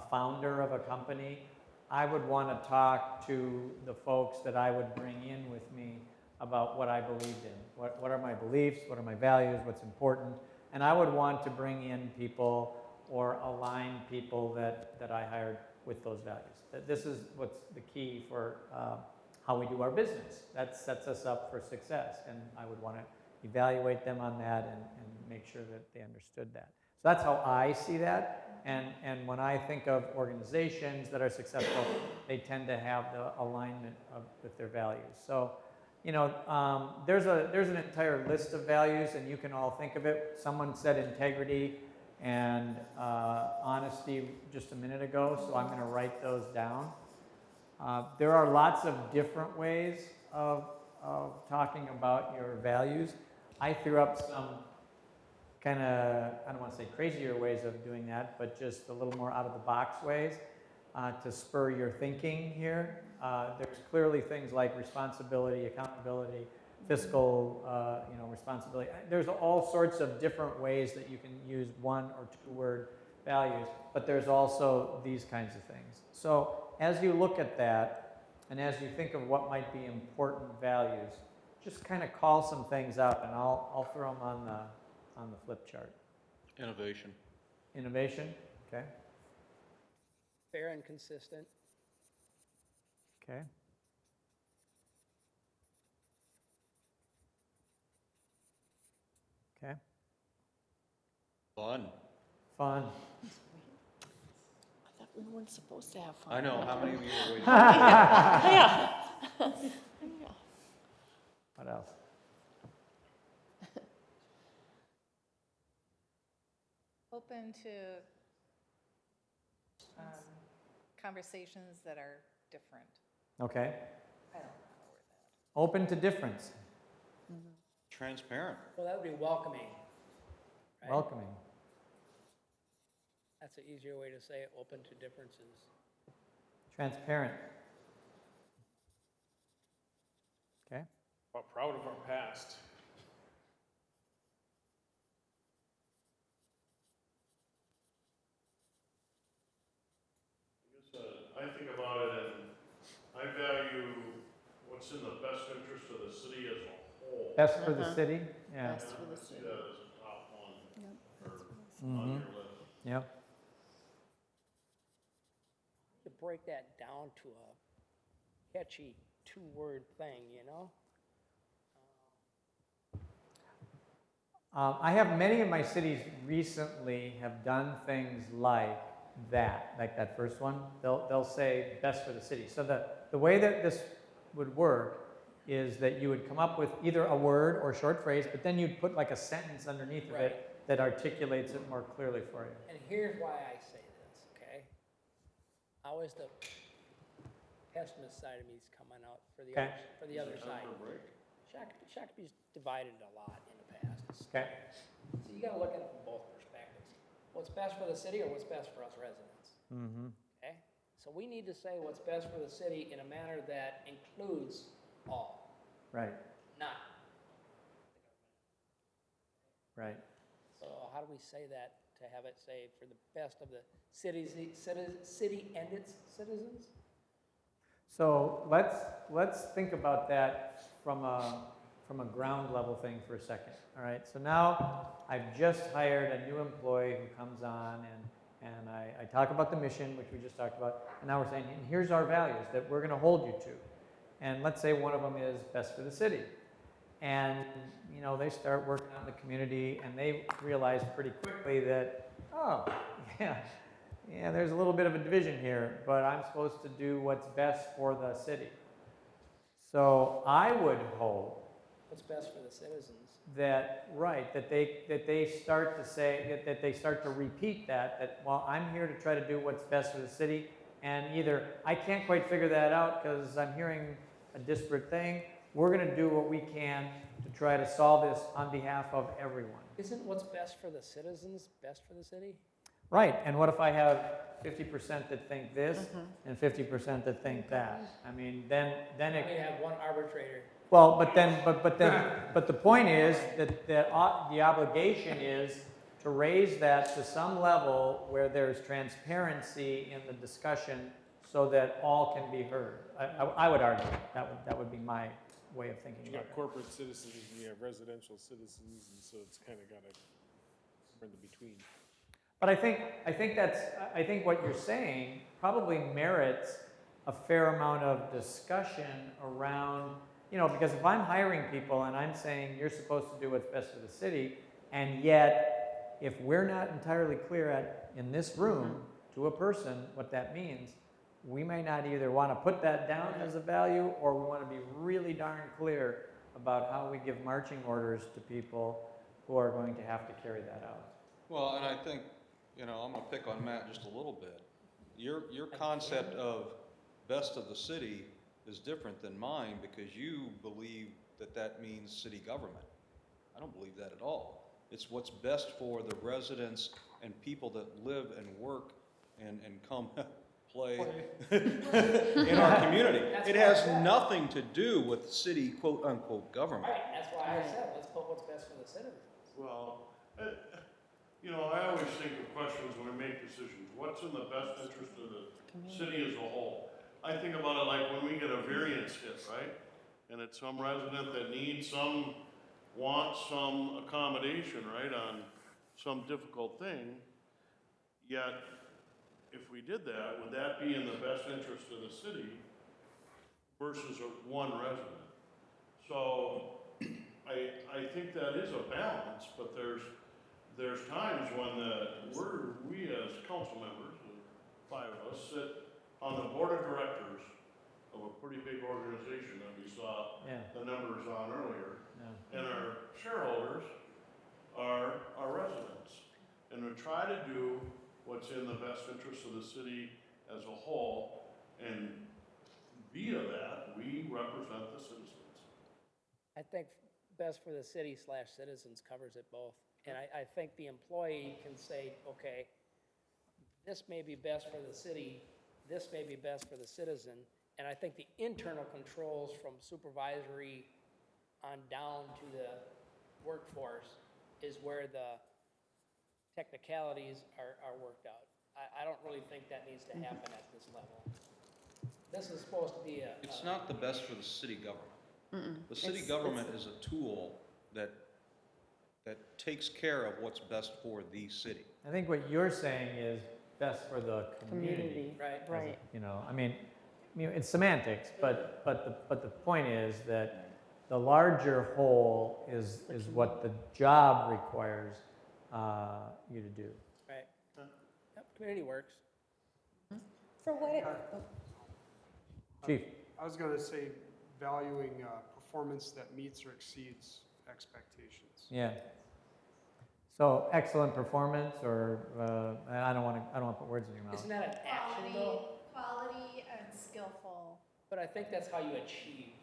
founder of a company, I would want to talk to the folks that I would bring in with me about what I believed in. What are my beliefs? What are my values? What's important? And I would want to bring in people or align people that I hired with those values. This is what's the key for how we do our business. That sets us up for success, and I would want to evaluate them on that and make sure that they understood that. So that's how I see that, and when I think of organizations that are successful, they tend to have the alignment with their values. So, there's an entire list of values, and you can all think of it. Someone said integrity and honesty just a minute ago, so I'm going to write those down. There are lots of different ways of talking about your values. I threw up some kind of, I don't want to say crazier ways of doing that, but just a little more out of the box ways to spur your thinking here. There's clearly things like responsibility, accountability, fiscal responsibility. There's all sorts of different ways that you can use one or two word values, but there's also these kinds of things. So as you look at that, and as you think of what might be important values, just kind of call some things up, and I'll throw them on the flip chart. Innovation. Innovation, okay. Fair and consistent. Okay. Okay. Fun. Fun. I thought we weren't supposed to have fun. I know, how many of you are waiting? Yeah. What else? Open to conversations that are different. Okay. I don't know how to word that. Open to difference. Transparent. Well, that would be welcoming. Right? Welcoming. That's an easier way to say it, open to differences. Transparent. Okay. Well, proud of our past. I think about it and I value what's in the best interest of the city as a whole. Best for the city? Yeah. Best for the city. That is the top one on your list. Yep. To break that down to a catchy two-word thing, I have many of my cities recently have done things like that first one. They'll say best for the city. So the way that this would work is that you would come up with either a word or short phrase, but then you'd put like a sentence underneath of it that articulates it more clearly for you. And here's why I say this, okay? Always the pessimist side of me is coming out for the other side. Shakopee's divided a lot in the past. Okay. So you got to look at it from both perspectives. What's best for the city or what's best for us residents? Mm-hmm. Okay? So we need to say what's best for the city in a manner that includes all. Right. Not. Right. So how do we say that to have it say for the best of the city and its citizens? So let's think about that from a ground level thing for a second. All right. So now I've just hired a new employee who comes on and I talk about the mission, which we just talked about, and now we're saying, and here's our values that we're going to hold you to. And let's say one of them is best for the city. And, you know, they start working on the community and they realize pretty quickly that, oh, yeah, there's a little bit of a division here, but I'm supposed to do what's best for the city. So I would hope What's best for the citizens? that, right, that they start to say, that they start to repeat that, well, I'm here to try to do what's best for the city, and either I can't quite figure that out because I'm hearing a disparate thing, we're going to do what we can to try to solve this on behalf of everyone. Isn't what's best for the citizens best for the city? Right, and what if I have 50% that think this and 50% that think that? I mean, then it. We have one arbitrator. Well, but the point is that the obligation is to raise that to some level where there's transparency in the discussion so that all can be heard. I would argue that would be my way of thinking You about got it. corporate citizens and you have residential citizens, and so it's kind of got to in the between. But I think what you're saying probably merits a fair amount of discussion around, you know, because if I'm hiring people and I'm saying you're supposed to do what's best for the city, and yet if we're not entirely clear in this room to a person what that means, we may not either want to put that down as a value or we want to be really darn clear about how we give marching orders to people who are going to have to carry that out. Well, and I think, you know, I'm going to pick on Matt just a little bit. Your concept of best of the city is different than mine because you believe that means city government. I don't believe that at all. It's what's best for the residents and people that live and work and come play in our community. It has nothing to do with city quote unquote government. Right, that's why I said let's put what's best for the citizens. Well, you know, I always think of questions when we make decisions. What's in the best interest of the city as a whole? I think about it like when we get a variance hit, right? And it's some resident that wants some accommodation, right, on some difficult thing. Yet, if we did that, would that be in the best interest of the city versus one resident? So, I think that is a balance, but there's times when we as council members, the 5 of us, sit on the board of directors of a pretty big organization that we saw the numbers on earlier. And our shareholders are our residents. And we try to do what's in the best interest of the city as a whole, and via that, we represent the citizens. I think best for the city / citizens covers it both. And I think the employee can say, okay, this may be best for the city, this may be best for the citizen. And I think the internal controls from supervisory on down to the workforce is where the technicalities are worked out. I don't really think that needs to happen at this level. This is supposed to be It's not the best for the city government. The city government is a tool that takes care of what's best for the city. I think what you're saying is best for the community. Right. You know, I mean, it's semantics, but the point is that the larger whole is what the job requires you to do. Right. Yep, community works. For what? Chief. I was going to say valuing performance that meets or exceeds expectations. Yeah. So excellent performance, or I don't want to put words in your mouth. Isn't that an action though? Quality and skillful. But I think that's how you achieve.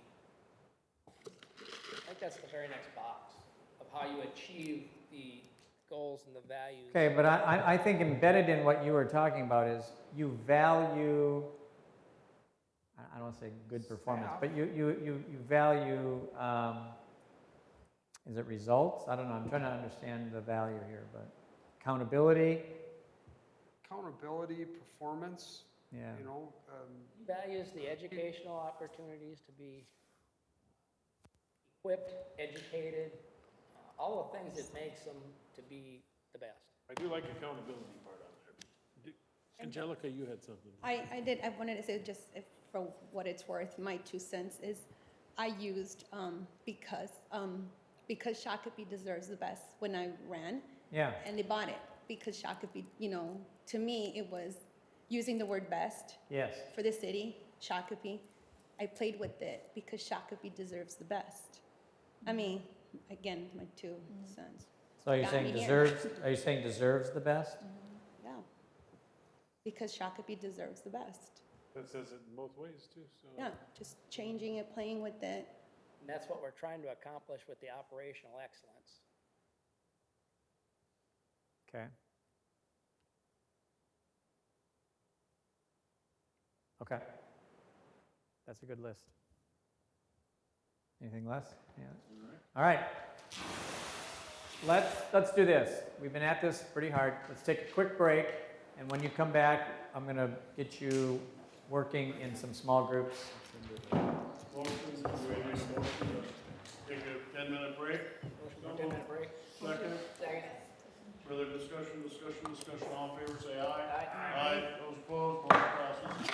I think that's the very next box of how you achieve the goals and the values. Okay, but I think embedded in what you were talking about is you value, I don't want to say good performance, but you value, is it results? I don't know, I'm trying to understand the value here, but accountability. Accountability, performance, Yeah. you know? Values the educational opportunities to be equipped, educated, all the things that makes them to be the best. I do like accountability part on there. Angelica, you had something. I did. I wanted to say just for what it's worth, my 2 cents is I used because Shakopee deserves the best when I ran. Yeah. And they bought it because Shakopee, you know, to me it was using the word best. Yes. For the city, Shakopee. I played with it because Shakopee deserves the best. I mean, again, my 2 cents. So are you Got saying me here. deserves, are you saying deserves the best? Yeah. Because Shakopee deserves the best. That says it in both ways too, so. Yeah, just changing it, playing with it. And that's what we're trying to accomplish with the operational excellence. Okay. Okay. That's a good list. Anything less? Yeah. All right. Let's do this. We've been at this pretty hard. Let's take a quick break, and when you come back, I'm going to get you working in some small groups. Motion, do we need a motion to take a 10-minute break? Motion for 10-minute break. Second? Second. Further discussion, all in favor, say aye. Aye. Aye, those opposed, motion passes.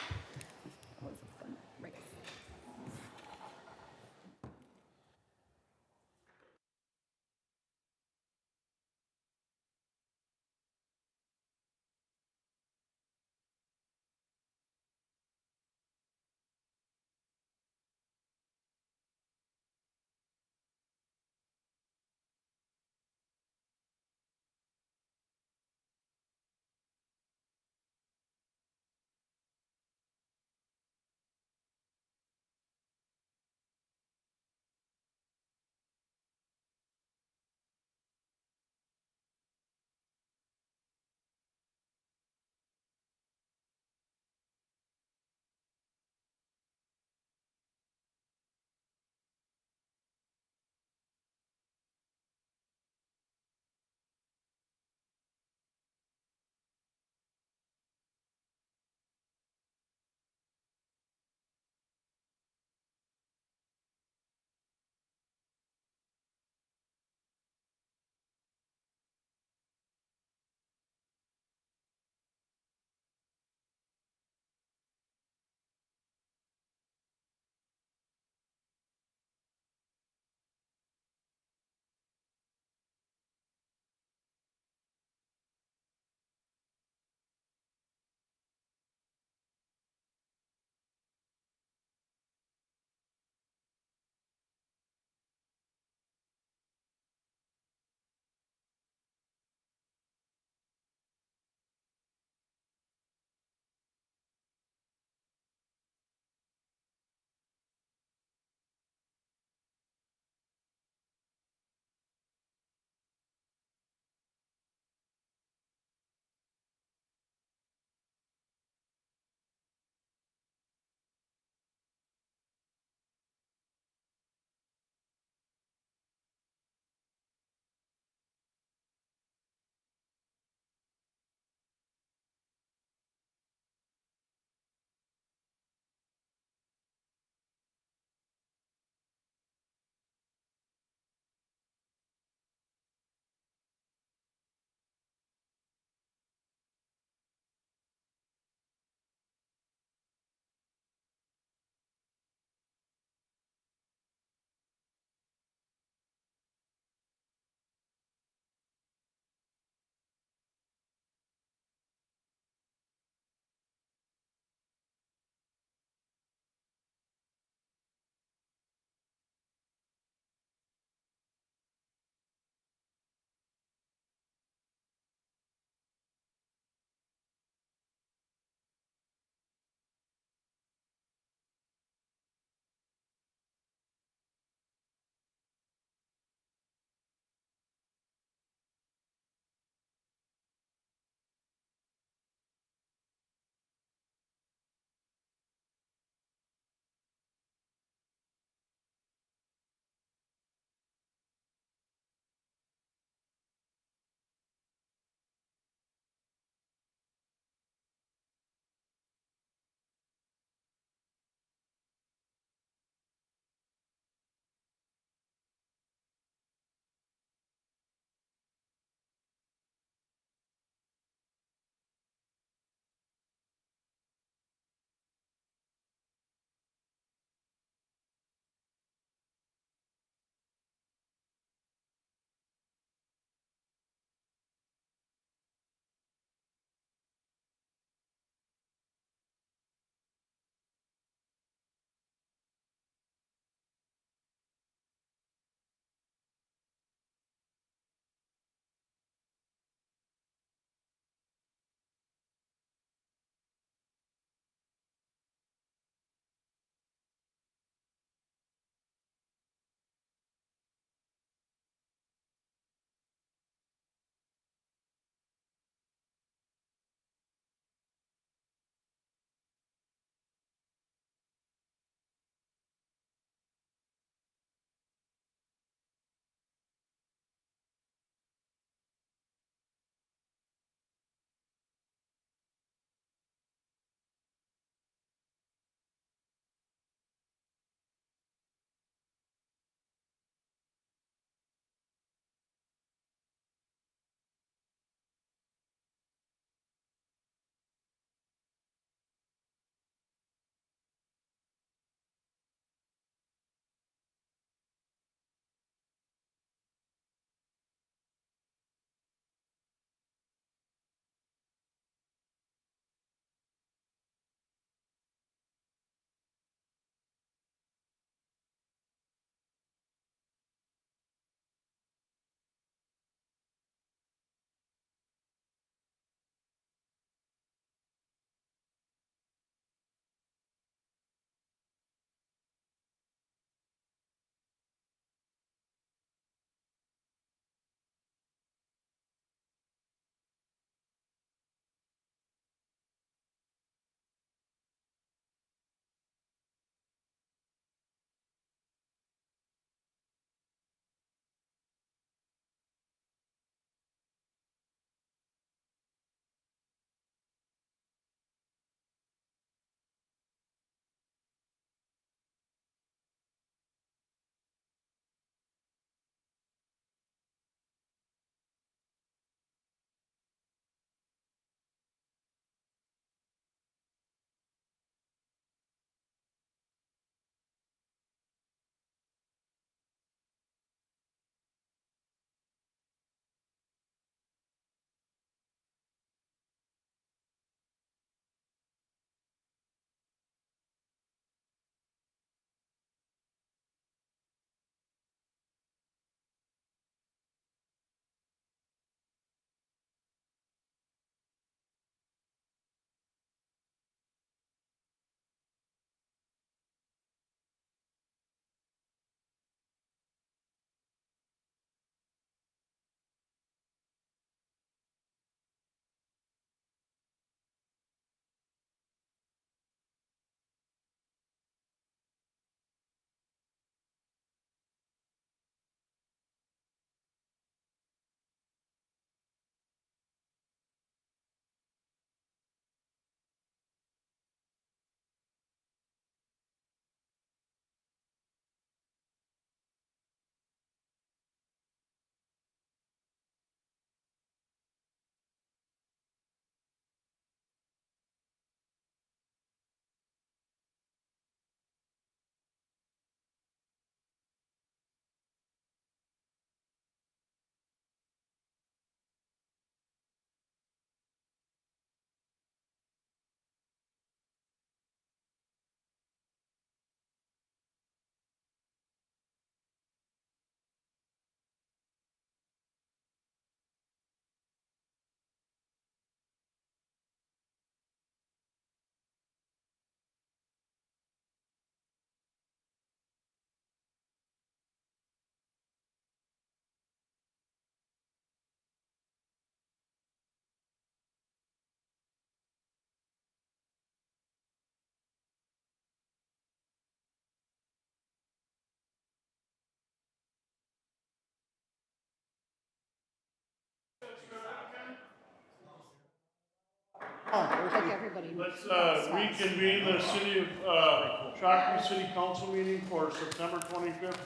like everybody. Let's knows. reconvene the city of Shakopee City Council meeting for September 25th,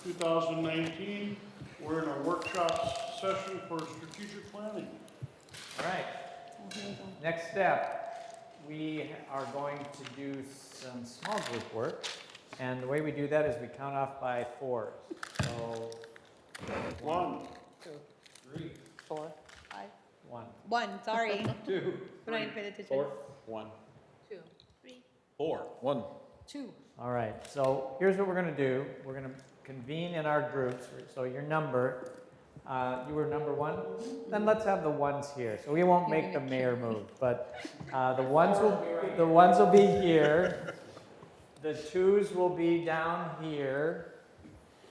2019. We're in a workshop session for strategic planning. All right. Next step, we are going to do some small group work. And the way we do that is we count off by 4. So 1, 2, 3, 4, 5. 1. 1, sorry. 2, But I didn't pay attention. 4, 1, 2, 3, 4, 1. 2. All right, so here's what we're going to do. We're going to convene in our groups. So your number, you were number 1? Then let's have the ones here. So we won't make the mayor move, but the ones will be here. The 2s will be down here.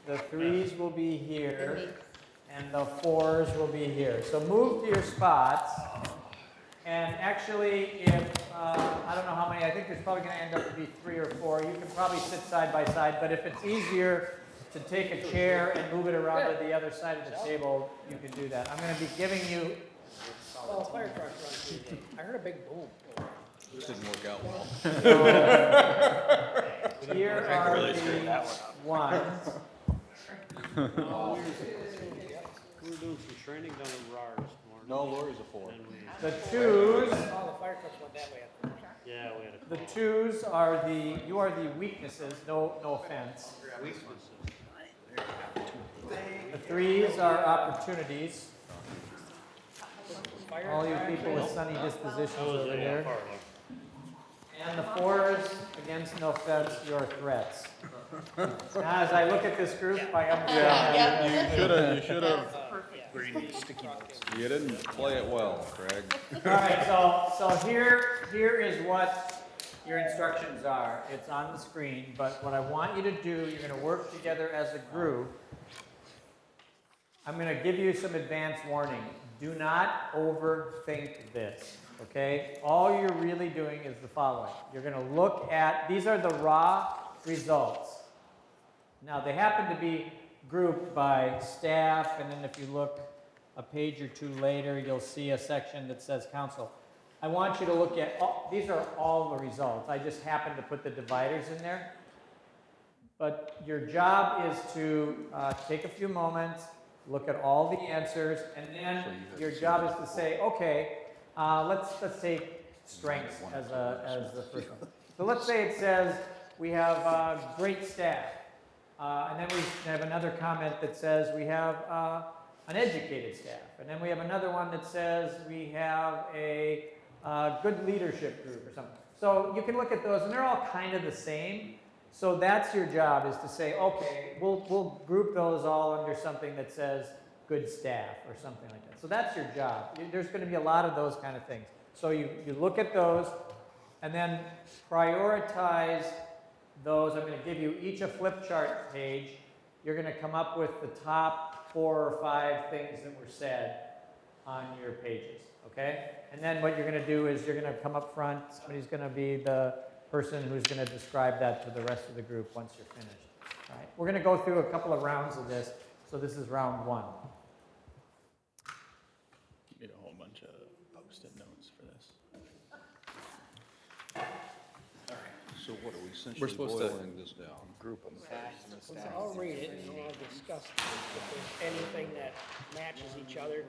The 3s will be here. And the 4s will be here. So move to your spots. And actually, if, I don't know how many, I think there's probably going to end up to be 3 or 4. You can probably sit side by side, but if it's easier to take a chair and move it around to the other side of the table, you can do that. I'm going to be giving you... Oh, fire truck run through there. I heard a big boom. This didn't work out well. Here are the ones. We were doing some training down in Rars tomorrow. No, Lori's a 4. The 2s, Oh, the fire trucks went that way at first. Yeah, we had a the 2s are you are the weaknesses, no offense. The 3s are opportunities. All you people with sunny dispositions over there. And the 4s, against no offense, your threats. Now, as I look at this group, I understand. You should have. You didn't play it well, Craig. All right, so here is what your instructions are. It's on the screen, but what I want you to do, you're going to work together as a group. I'm going to give you some advance warning. Do not overthink this, okay? All you're really doing is the following. You're going to look at, these are the raw results. Now, they happen to be grouped by staff, and then if you look a page or 2 later, you'll see a section that says council. I want you to look at, these are all the results. I just happen to put the dividers in there. But your job is to take a few moments, look at all the answers, and then your job is to say, okay, let's take strengths as the first one. So let's say it says we have great staff. And then we have another comment that says we have an educated staff. And then we have another one that says we have a good leadership group or something. So you can look at those, and they're all kind of the same. So that's your job, is to say, okay, we'll group those all under something that says good staff or something like that. So that's your job. There's going to be a lot of those kind of things. So you look at those, and then prioritize those. I'm going to give you each a flip chart page. You're going to come up with the top 4 or 5 things that were said on your pages, okay? And then what you're going to do is you're going to come up front. Somebody's going to be the person who's going to describe that to the rest of the group once you're finished. All right. We're going to go through a couple of rounds of this. So this is round 1. Need a whole bunch of post-it notes for this. So what are we essentially We're supposed to boiling this down? Group them. I'll read it and I'll discuss if there's anything that matches each other.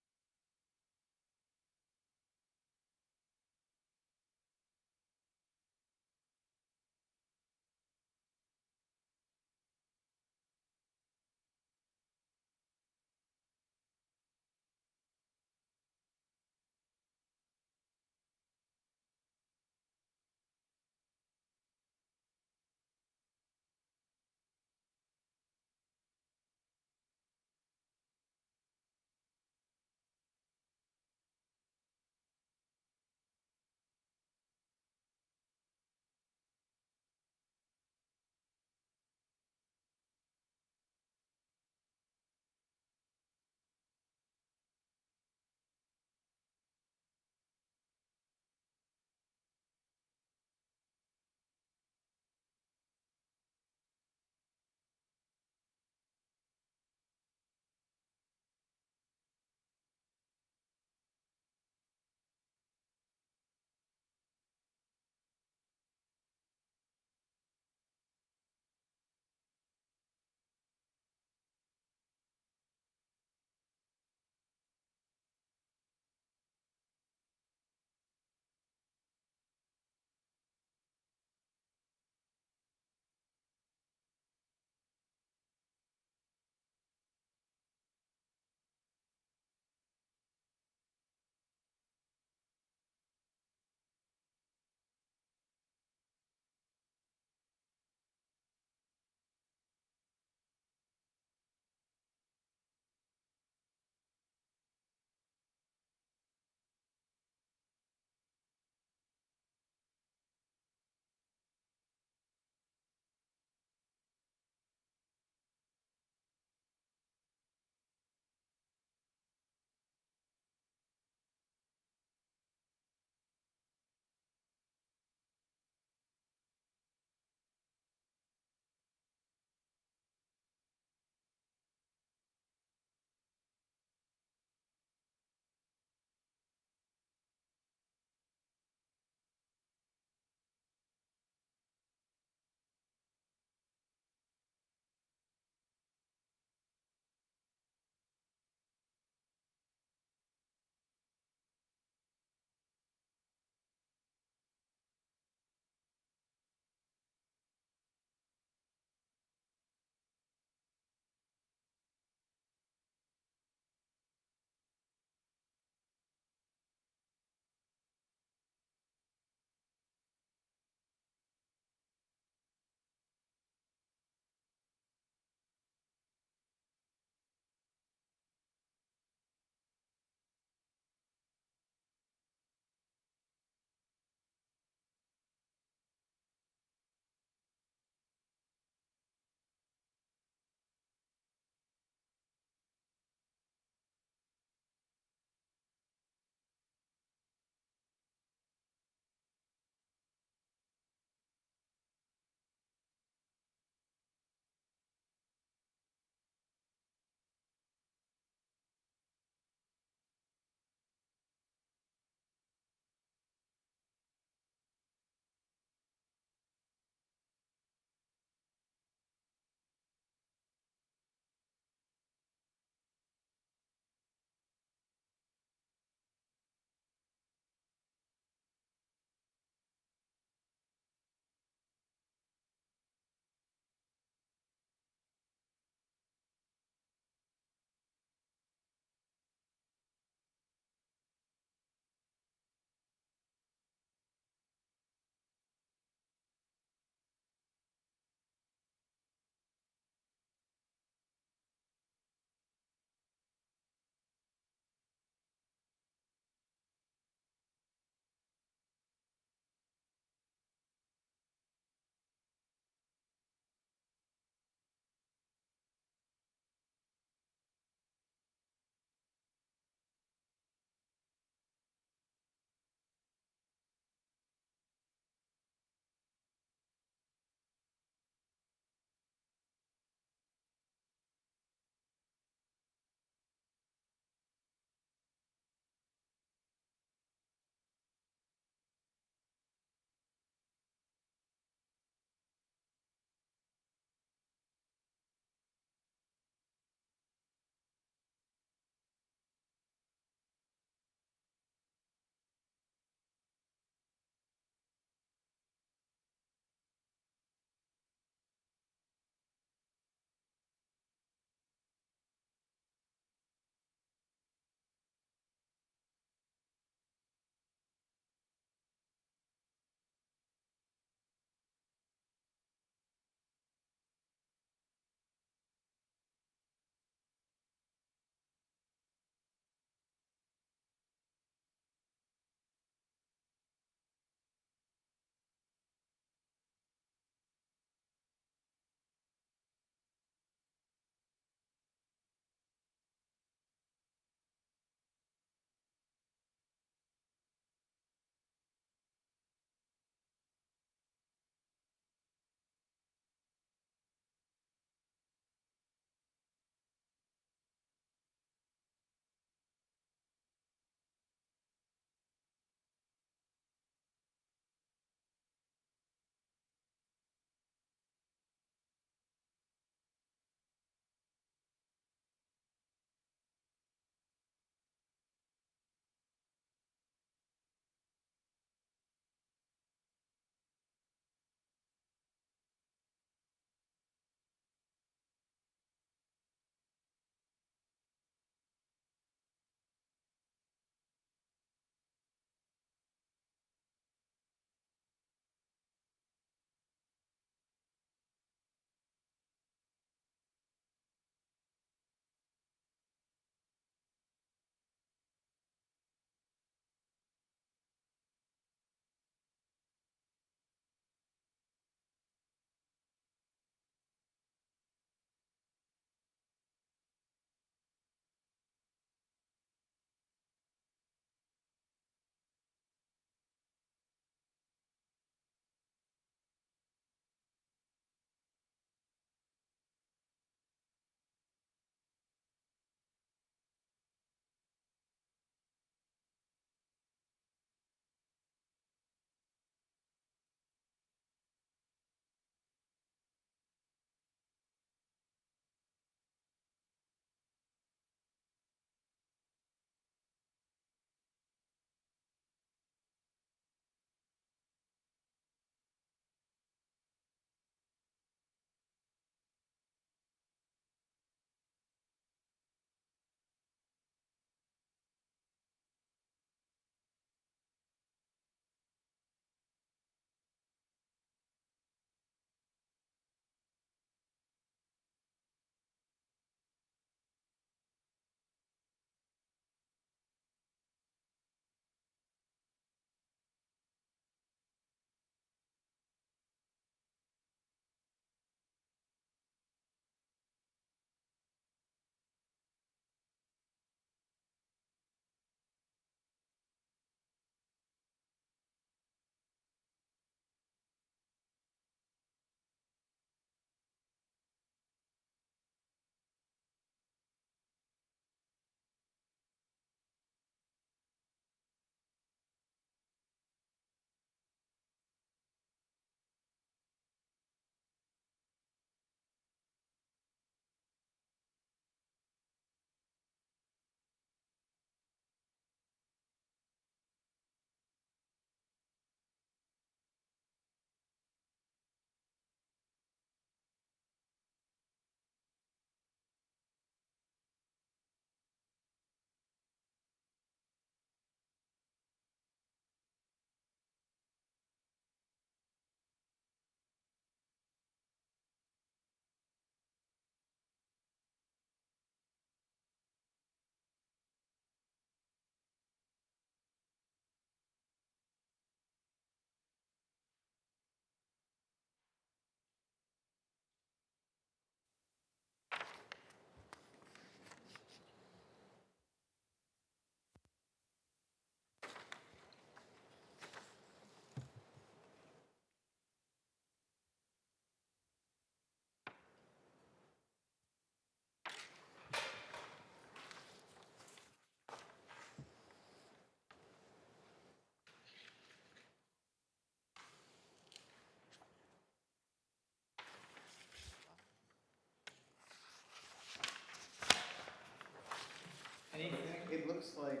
looks like,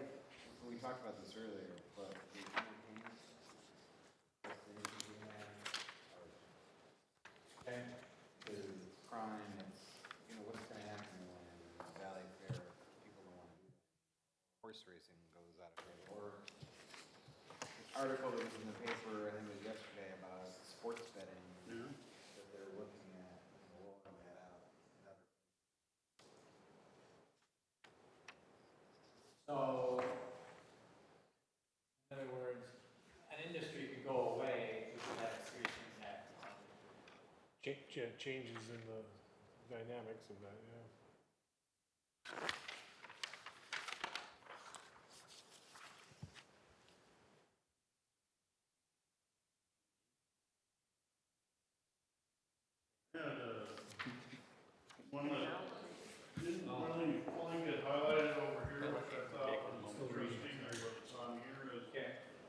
we talked about this earlier, but the entertainment destination we have are, okay, to crime, it's, you know, what's gonna happen when Valley Fair, people don't wanna do that. Horse racing goes out of favor. Or article that was in the paper, I think it was yesterday, about sports betting, that they're looking at, rolling that out. So, in other words, an industry could go away, which would have a serious impact on Changes in the dynamics of that, yeah. One that didn't really fully get highlighted over here, which I thought was interesting, or what's on here is,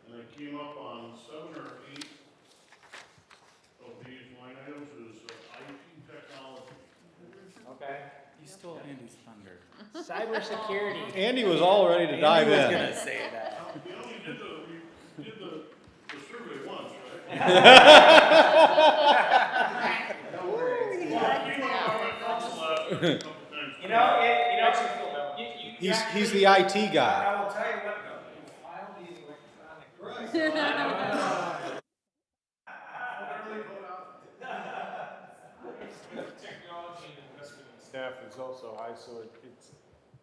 and I came up on 7 or 8 of these line items is IT technology. Okay. You stole Andy's thunder. Cybersecurity. Andy was all ready to dive in. Andy was gonna say that. We only did the survey once, right? You know, He's the IT guy. I will tell you what, though, you file these electronically. Technology and investment in staff is also high, so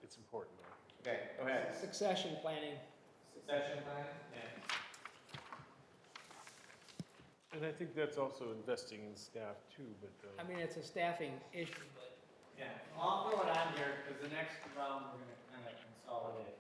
it's important. Okay, go ahead. Succession planning. Succession planning? Yeah. And I think that's also investing in staff too, but. I mean, it's a staffing issue, but. Yeah, I'll throw it on here, because the next round, we're gonna kind of consolidate.